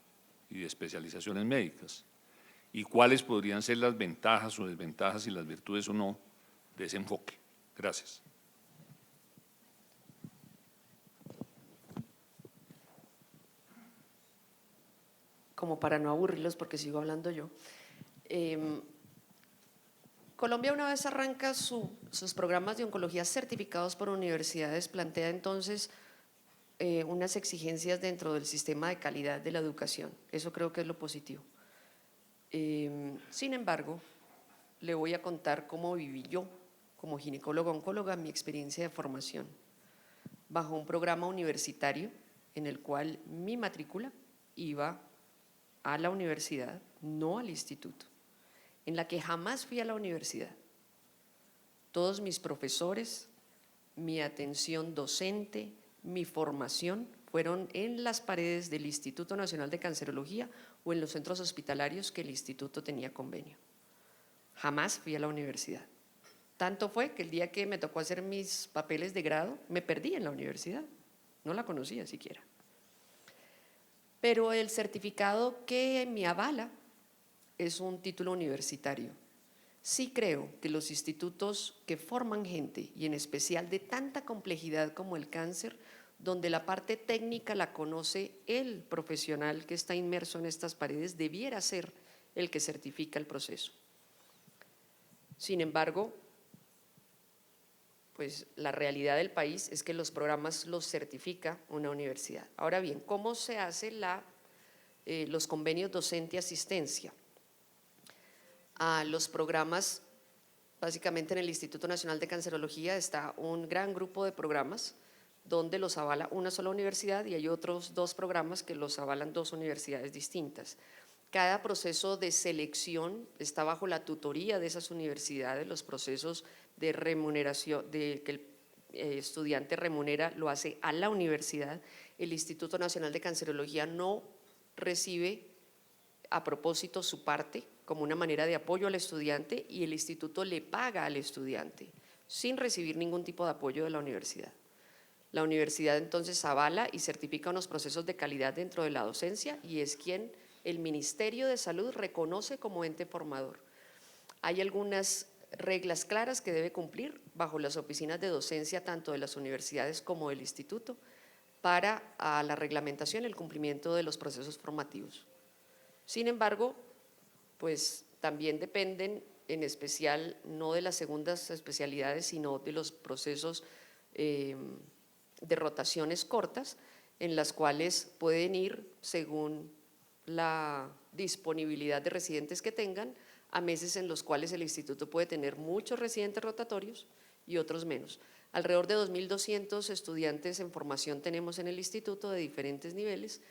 y de especializaciones médicas, y cuáles podrían ser las ventajas o desventajas y las virtudes o no de ese enfoque. Gracias. Como para no aburrirlos porque sigo hablando yo. Colombia, una vez arranca sus programas de oncología certificados por universidades, plantea entonces unas exigencias dentro del sistema de calidad de la educación. Eso creo que es lo positivo. Sin embargo, le voy a contar cómo viví yo como ginecóloga-oncóloga mi experiencia de formación bajo un programa universitario en el cual mi matrícula iba a la universidad, no al instituto, en la que jamás fui a la universidad. Todos mis profesores, mi atención docente, mi formación fueron en las paredes del Instituto Nacional de Cancerología o en los centros hospitalarios que el instituto tenía convenio. Jamás fui a la universidad. Tanto fue que el día que me tocó hacer mis papeles de grado, me perdí en la universidad, no la conocía siquiera. Pero el certificado que me avala es un título universitario. Sí creo que los institutos que forman gente, y en especial de tanta complejidad como el cáncer, donde la parte técnica la conoce el profesional que está inmerso en estas paredes, debiera ser el que certifica el proceso. Sin embargo, pues la realidad del país es que los programas los certifica una universidad. Ahora bien, ¿cómo se hace los convenios docente-asistencia? A los programas, básicamente en el Instituto Nacional de Cancerología está un gran grupo de programas donde los avala una sola universidad y hay otros 2 programas que los avalan 2 universidades distintas. Cada proceso de selección está bajo la tutoría de esas universidades, los procesos de remuneración, de que el estudiante remunera, lo hace a la universidad. El Instituto Nacional de Cancerología no recibe a propósito su parte como una manera de apoyo al estudiante y el instituto le paga al estudiante sin recibir ningún tipo de apoyo de la universidad. La universidad entonces avala y certifica unos procesos de calidad dentro de la docencia y es quien el Ministerio de Salud reconoce como ente formador. Hay algunas reglas claras que debe cumplir bajo las oficinas de docencia tanto de las universidades como del instituto para la reglamentación y el cumplimiento de los procesos formativos. Sin embargo, pues también dependen en especial no de las segundas especialidades, sino de los procesos de rotaciones cortas en las cuales pueden ir según la disponibilidad de residentes que tengan a meses en los cuales el instituto puede tener muchos residentes rotatorios y otros menos. Alrededor de 2.200 estudiantes en formación tenemos en el instituto de diferentes niveles.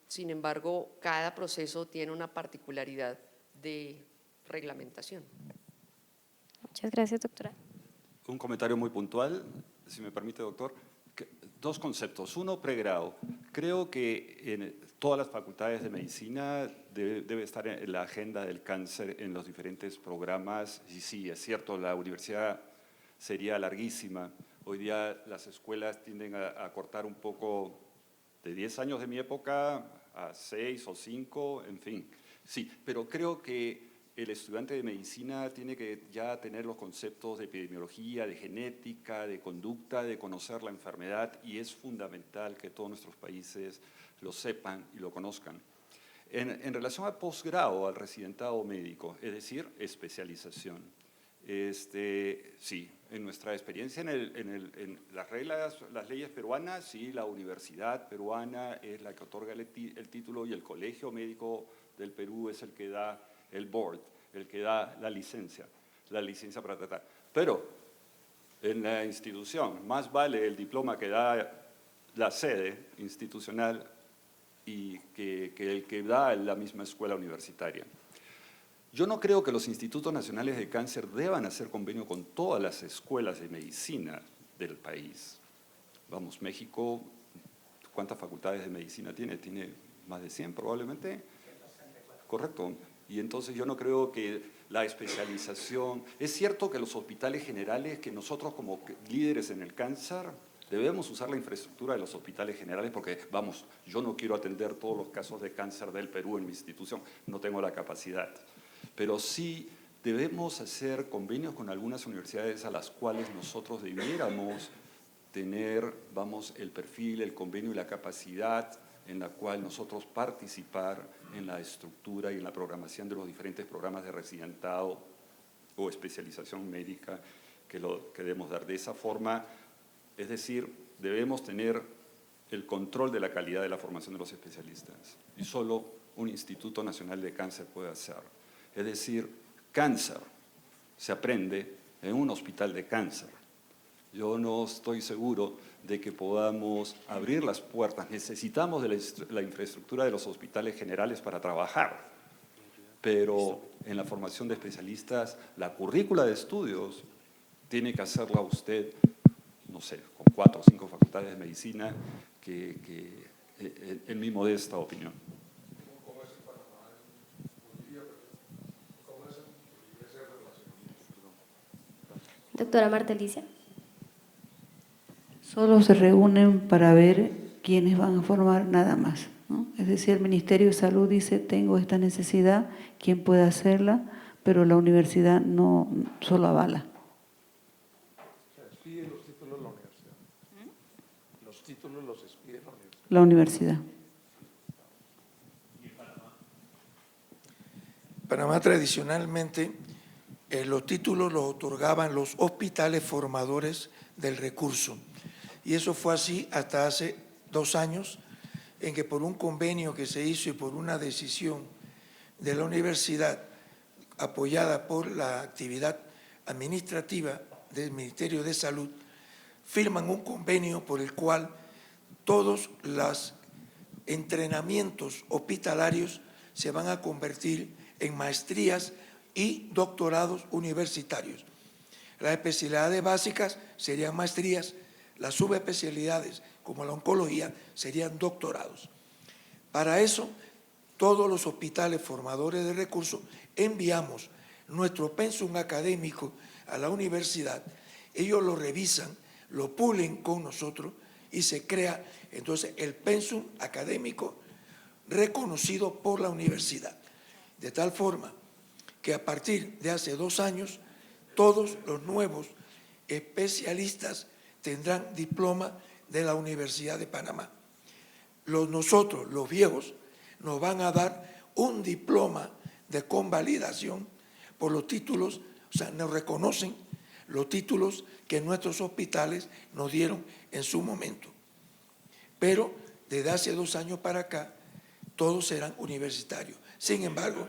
Sin embargo, cada proceso tiene una particularidad de reglamentación. Muchas gracias, doctora. Un comentario muy puntual, si me permite, doctor. Dos conceptos. Uno, pregrado. Creo que en todas las facultades de medicina debe estar en la agenda del cáncer en los diferentes programas. Y sí, es cierto, la universidad sería larguísima. Hoy día las escuelas tienden a cortar un poco de 10 años de mi época a 6 o 5, en fin. Sí, pero creo que el estudiante de medicina tiene que ya tener los conceptos de epidemiología, de genética, de conducta, de conocer la enfermedad, y es fundamental que todos nuestros países lo sepan y lo conozcan. En relación al posgrado, al residentado médico, es decir, especialización, sí, en nuestra experiencia en las reglas, las leyes peruanas, sí, la universidad peruana es la que otorga el título y el Colegio Médico del Perú es el que da el board, el que da la licencia para tratar. Pero en la institución, más vale el diploma que da la sede institucional y que el que da la misma escuela universitaria. Yo no creo que los institutos nacionales de cáncer deban hacer convenio con todas las escuelas de medicina del país. Vamos, México, ¿cuántas facultades de medicina tiene? Tiene más de 100 probablemente. Correcto. Y entonces yo no creo que la especialización… Es cierto que los hospitales generales, que nosotros como líderes en el cáncer, debemos usar la infraestructura de los hospitales generales porque, vamos, yo no quiero atender todos los casos de cáncer del Perú en mi institución, no tengo la capacidad. Pero sí debemos hacer convenios con algunas universidades a las cuales nosotros debiéramos tener, vamos, el perfil, el convenio y la capacidad en la cual nosotros participar en la estructura y en la programación de los diferentes programas de residentado o especialización médica que debemos dar. De esa forma, es decir, debemos tener el control de la calidad de la formación de los especialistas y solo un Instituto Nacional de Cáncer puede hacer. Es decir, cáncer se aprende en un hospital de cáncer. Yo no estoy seguro de que podamos abrir las puertas. Necesitamos de la infraestructura de los hospitales generales para trabajar, pero en la formación de especialistas, la currícula de estudios tiene que hacerla usted, no sé, con 4 o 5 facultades de medicina, en mi modesta opinión. Doctora Marta Alicia. Solo se reúnen para ver quiénes van a formar, nada más, ¿no? Es decir, el Ministerio de Salud dice, tengo esta necesidad, quién puede hacerla, pero la universidad no solo avala. Expide los títulos de la universidad. Los títulos los expide la universidad. La universidad. ¿Y en Panamá? Panamá tradicionalmente los títulos los otorgaban los hospitales formadores del recurso. Y eso fue así hasta hace 2 años, en que por un convenio que se hizo y por una decisión de la universidad apoyada por la actividad administrativa del Ministerio de Salud, firman un convenio por el cual todos los entrenamientos hospitalarios se van a convertir en maestrías y doctorados universitarios. Las especialidades básicas serían maestrías, las subespecialidades, como la oncología, serían doctorados. Para eso, todos los hospitales formadores de recursos enviamos nuestro pensum académico a la universidad, ellos lo revisan, lo pulen con nosotros y se crea entonces el pensum académico reconocido por la universidad. De tal forma que a partir de hace 2 años, todos los nuevos especialistas tendrán diploma de la Universidad de Panamá. Nosotros, los viejos, nos van a dar un diploma de convalidación por los títulos, o sea, nos reconocen los títulos que nuestros hospitales nos dieron en su momento. Pero desde hace 2 años para acá, todos serán universitarios. Sin embargo,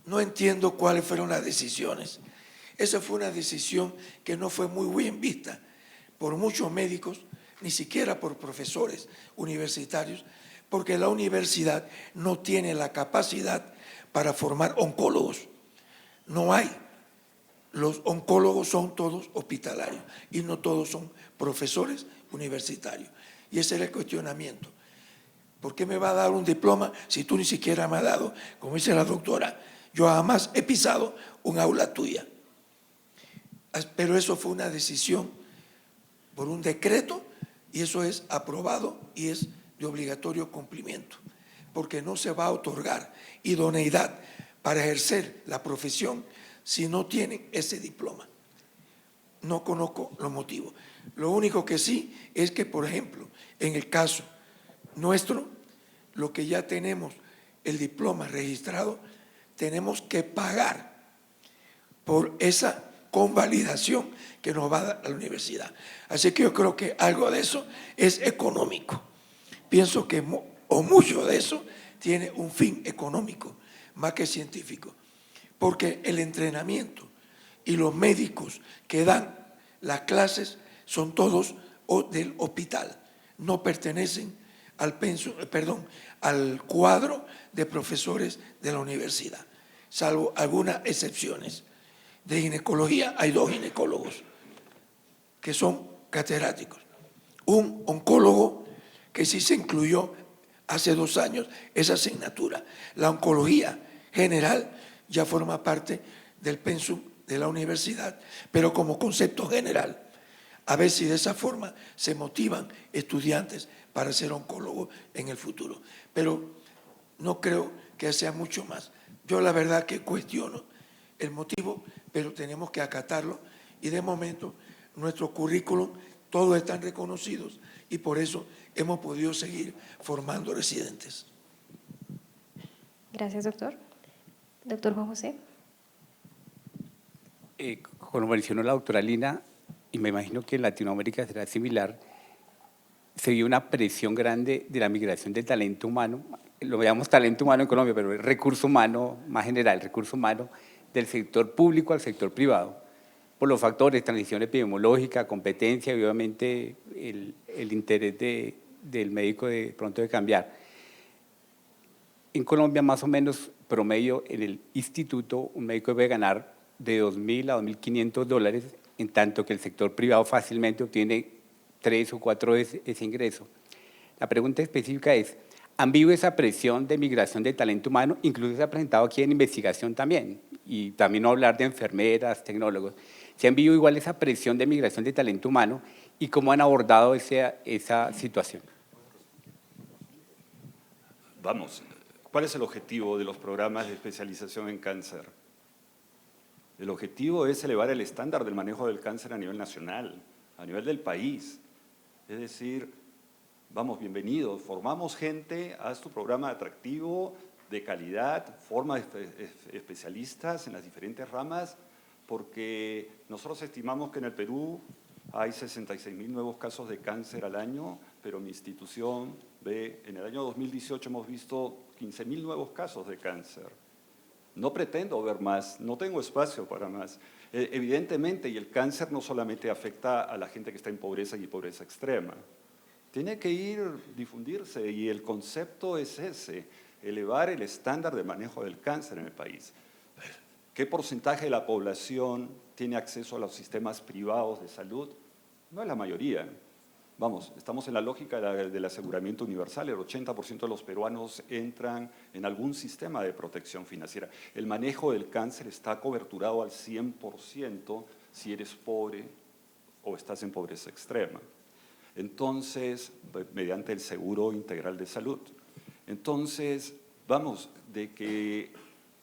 no entiendo cuáles fueron las decisiones. Esa fue una decisión que no fue muy bien vista por muchos médicos, ni siquiera por profesores universitarios, porque la universidad no tiene la capacidad para formar oncólogos. No hay. los oncólogos son todos hospitalarios y no todos son profesores universitarios. Y ese era el cuestionamiento. ¿Por qué me va a dar un diploma si tú ni siquiera me has dado? Como dice la doctora, yo jamás he pisado un aula tuya. Pero eso fue una decisión por un decreto y eso es aprobado y es de obligatorio cumplimiento, porque no se va a otorgar idoneidad para ejercer la profesión si no tienen ese diploma. No conozco los motivos. Lo único que sí es que, por ejemplo, en el caso nuestro, lo que ya tenemos el diploma registrado, tenemos que pagar por esa convalidación que nos va a dar la universidad. Así que yo creo que algo de eso es económico. Pienso que mucho de eso tiene un fin económico, más que científico, porque el entrenamiento y los médicos que dan las clases son todos del hospital, no pertenecen al cuadro de profesores de la universidad, salvo algunas excepciones. De ginecología hay 2 ginecólogos que son catedráticos, un oncólogo que sí se incluyó hace 2 años esa asignatura. La oncología general ya forma parte del pensum de la universidad, pero como concepto general, a ver si de esa forma se motivan estudiantes para ser oncólogos en el futuro. Pero no creo que sea mucho más. Yo la verdad que cuestiono el motivo, pero tenemos que acatarlo y de momento nuestro currículum todos están reconocidos y por eso hemos podido seguir formando residentes. Gracias, doctor. Doctor Juan José. Como mencionó la doctora Lina, y me imagino que en Latinoamérica será similar, se vio una presión grande de la migración del talento humano, lo llamamos talento humano en Colombia, pero el recurso humano más general, el recurso humano del sector público al sector privado, por los factores, transición epidemiológica, competencia y obviamente el interés del médico de pronto de cambiar. En Colombia, más o menos promedio, en el instituto, un médico debe ganar de $2.000 a $2.500, en tanto que el sector privado fácilmente obtiene 3 o 4 veces ese ingreso. La pregunta específica es, ¿han visto esa presión de migración de talento humano? Incluso se ha presentado aquí en investigación también, y también no hablar de enfermeras, tecnólogos. ¿Se han visto igual esa presión de migración de talento humano y cómo han abordado esa situación? Vamos, ¿cuál es el objetivo de los programas de especialización en cáncer? El objetivo es elevar el estándar del manejo del cáncer a nivel nacional, a nivel del país. Es decir, vamos, bienvenidos, formamos gente, haz tu programa atractivo, de calidad, forma especialistas en las diferentes ramas, porque nosotros estimamos que en el Perú hay 66.000 nuevos casos de cáncer al año, pero mi institución ve, en el año 2018 hemos visto 15.000 nuevos casos de cáncer. No pretendo ver más, no tengo espacio para más. Evidentemente, y el cáncer no solamente afecta a la gente que está en pobreza y pobreza extrema. Tiene que difundirse y el concepto es ese, elevar el estándar de manejo del cáncer en el país. ¿Qué porcentaje de la población tiene acceso a los sistemas privados de salud? No es la mayoría. Vamos, estamos en la lógica del aseguramiento universal. El 80% de los peruanos entran en algún sistema de protección financiera. El manejo del cáncer está coberturado al 100% si eres pobre o estás en pobreza extrema. Entonces, mediante el seguro integral de salud. Entonces, vamos, de que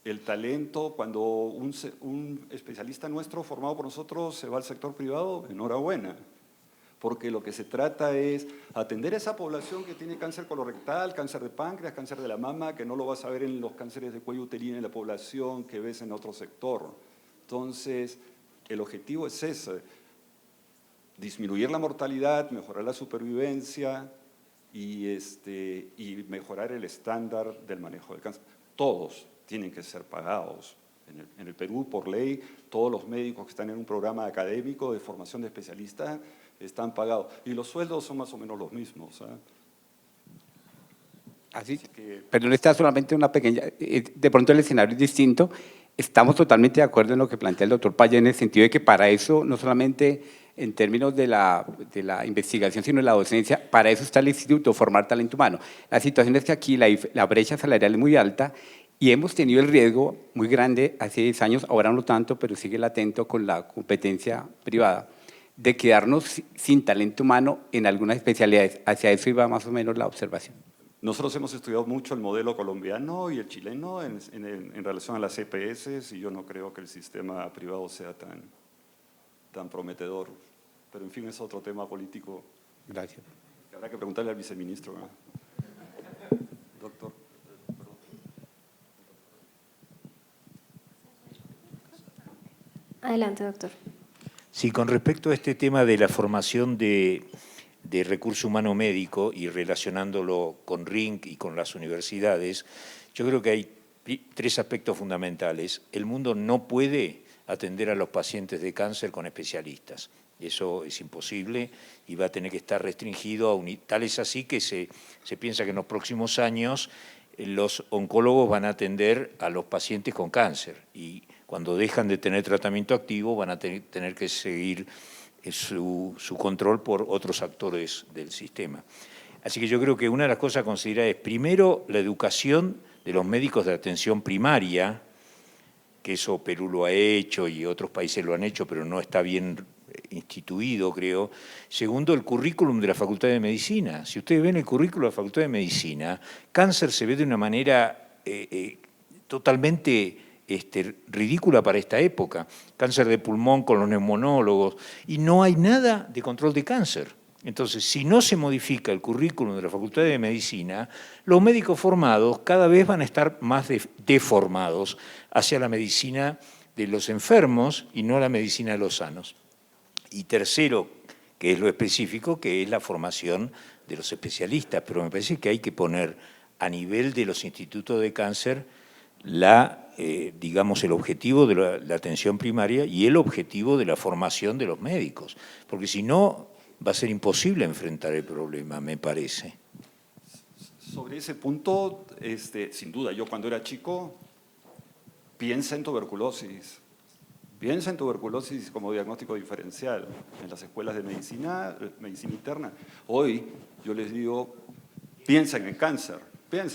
el talento, cuando un especialista nuestro formado por nosotros se va al sector privado, enhorabuena. Porque lo que se trata es atender a esa población que tiene cáncer colorectal, cáncer de páncreas, cáncer de la mama, que no lo vas a ver en los cánceres de cuello uterino en la población que ves en otro sector. Entonces, el objetivo es ese, disminuir la mortalidad, mejorar la supervivencia y mejorar el estándar del manejo del cáncer. Todos tienen que ser pagados. En el Perú, por ley, todos los médicos que están en un programa académico de formación de especialistas están pagados. Y los sueldos son más o menos los mismos. Así que, pero no está solamente una pequeña, de pronto el escenario es distinto. Estamos totalmente de acuerdo en lo que plantea el doctor Paya, en el sentido de que para eso, no solamente en términos de la investigación, sino de la docencia, para eso está el instituto, formar talento humano. La situación es que aquí la brecha salarial es muy alta y hemos tenido el riesgo muy grande hace 10 años, ahora no tanto, pero sigue latente con la competencia privada, de quedarnos sin talento humano en algunas especialidades. Hacia eso iba más o menos la observación. Nosotros hemos estudiado mucho el modelo colombiano y el chileno en relación a las EPS, y yo no creo que el sistema privado sea tan prometedor. Pero en fin, es otro tema político. Gracias. Que habrá que preguntarle al viceministro, ¿no? Doctor. Adelante, doctor. Sí, con respecto a este tema de la formación de recurso humano médico y relacionándolo con RINC y con las universidades, yo creo que hay 3 aspectos fundamentales. El mundo no puede atender a los pacientes de cáncer con especialistas. Eso es imposible y va a tener que estar restringido a tal es así que se piensa que en los próximos años los oncólogos van a atender a los pacientes con cáncer y cuando dejan de tener tratamiento activo van a tener que seguir su control por otros actores del sistema. Así que yo creo que una de las cosas a considerar es, primero, la educación de los médicos de atención primaria, que eso Perú lo ha hecho y otros países lo han hecho, pero no está bien instituido, creo. Segundo, el currículum de la Facultad de Medicina. Si ustedes ven el currículum de la Facultad de Medicina, cáncer se ve de una manera totalmente ridícula para esta época. Cáncer de pulmón con los neumonólogos, y no hay nada de control de cáncer. Entonces, si no se modifica el currículum de la Facultad de Medicina, los médicos formados cada vez van a estar más deformados hacia la medicina de los enfermos y no la medicina de los sanos. Y tercero, que es lo específico, que es la formación de los especialistas, pero me parece que hay que poner a nivel de los institutos de cáncer digamos, el objetivo de la atención primaria y el objetivo de la formación de los médicos, porque si no va a ser imposible enfrentar el problema, me parece. Sobre ese punto, sin duda, yo cuando era chico, piensa en tuberculosis como diagnóstico diferencial en las escuelas de medicina interna. Hoy yo les digo, piensen en cáncer. El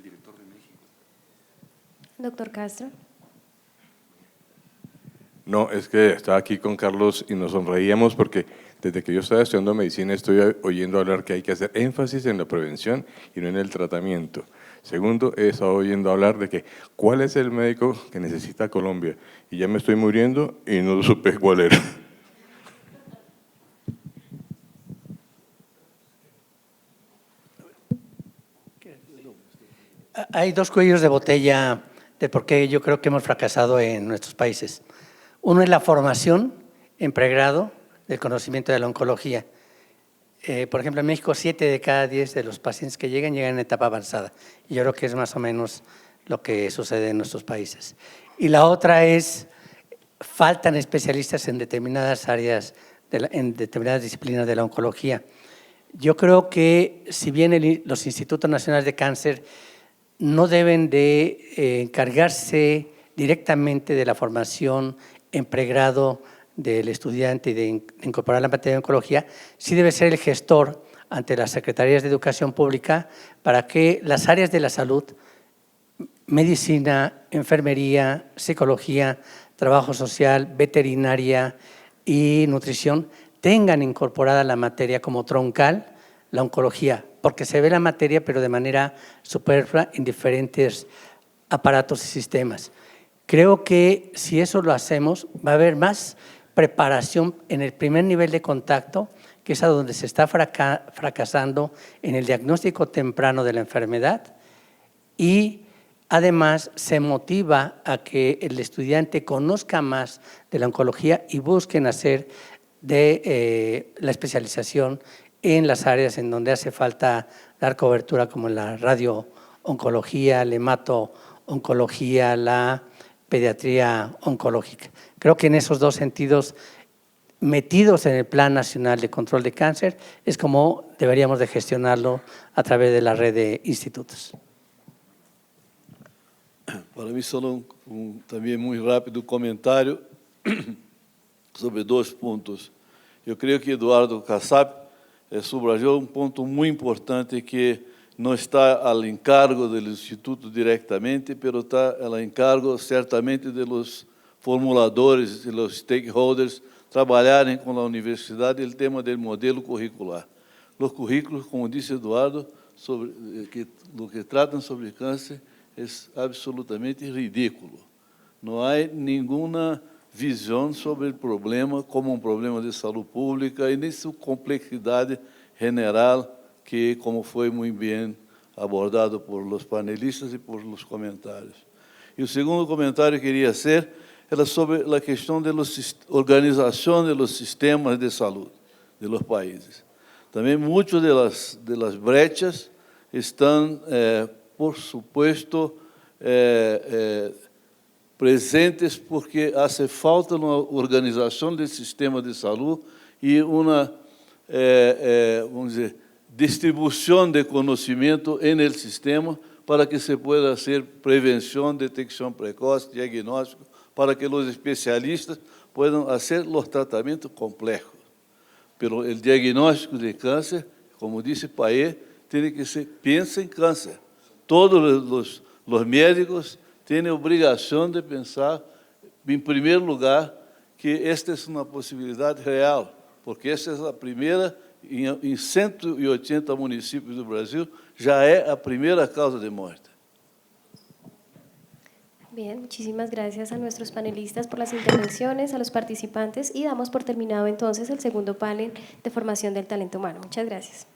director de México. Doctor Castro. No, es que estaba aquí con Carlos y nos sonreíamos porque desde que yo estaba estudiando medicina estoy oyendo hablar que hay que hacer énfasis en la prevención y no en el tratamiento. Segundo, he estado oyendo hablar de que cuál es el médico que necesita Colombia y ya me estoy muriendo y no supe cuál era. Hay 2 cuellos de botella de por qué yo creo que hemos fracasado en nuestros países. Uno es la formación en pregrado del conocimiento de la oncología. Por ejemplo, en México 7 de cada 10 de los pacientes que llegan en etapa avanzada. Y yo creo que es más o menos lo que sucede en nuestros países. Y la otra es, faltan especialistas en determinadas áreas, en determinadas disciplinas de la oncología. Yo creo que si bien los Institutos Nacionales de Cáncer no deben de encargarse directamente de la formación en pregrado del estudiante y de incorporar la materia de oncología, sí debe ser el gestor ante las secretarías de educación pública para que las áreas de la salud, medicina, enfermería, psicología, trabajo social, veterinaria y nutrición tengan incorporada la materia como troncal, la oncología, porque se ve la materia pero de manera superflua en diferentes aparatos y sistemas. Creo que si eso lo hacemos va a haber más preparación en el primer nivel de contacto, que es a donde se está fracasando en el diagnóstico temprano de la enfermedad, y además se motiva a que el estudiante conozca más de la oncología y busquen hacer de la especialización en las áreas en donde hace falta dar cobertura, como la radio-oncología, la hemato-oncología, la pediatría oncológica. Creo que en esos 2 sentidos, metidos en el Plan Nacional de Control de Cáncer, es como deberíamos de gestionarlo a través de la red de institutos. Para mim, só também muito rápido comentário sobre 2 pontos. Eu creio que Eduardo Kassab subrayou ponto muito importante que não está ao encargo do Instituto diretamente, mas está ao encargo certamente dos formuladores e dos stakeholders trabalharem com a universidade o tema do modelo curricular. Os currículos, como disse Eduardo, do que tratam sobre câncer é absolutamente ridículo. Não há nenhuma visão sobre o problema como um problema de saúde pública e nem sua complexidade general, que, como foi muito bem abordado por los panelistas e por los comentários. E o segundo comentário que queria ser era sobre a questão da organização dos sistemas de saúde de los países. Também muitas das brechas estão, por supuesto, presentes porque hace falta uma organização do sistema de saúde e uma, vamos dizer, distribuição de conhecimento no sistema para que se pueda fazer prevenção, detecção precoce, diagnóstico, para que os especialistas possam fazer os tratamentos complexos. Pero o diagnóstico de câncer, como disse Paet, tem que ser, pensa em câncer. Todos os médicos têm a obrigação de pensar, em primeiro lugar, que esta é uma possibilidade real, porque esta é a primeira, em 180 municípios do Brasil, já é a primeira causa de morte. Bien, muchísimas gracias a nuestros panelistas por las intervenciones, a los participantes y damos por terminado entonces el segundo panel de formación del talento humano. Muchas gracias.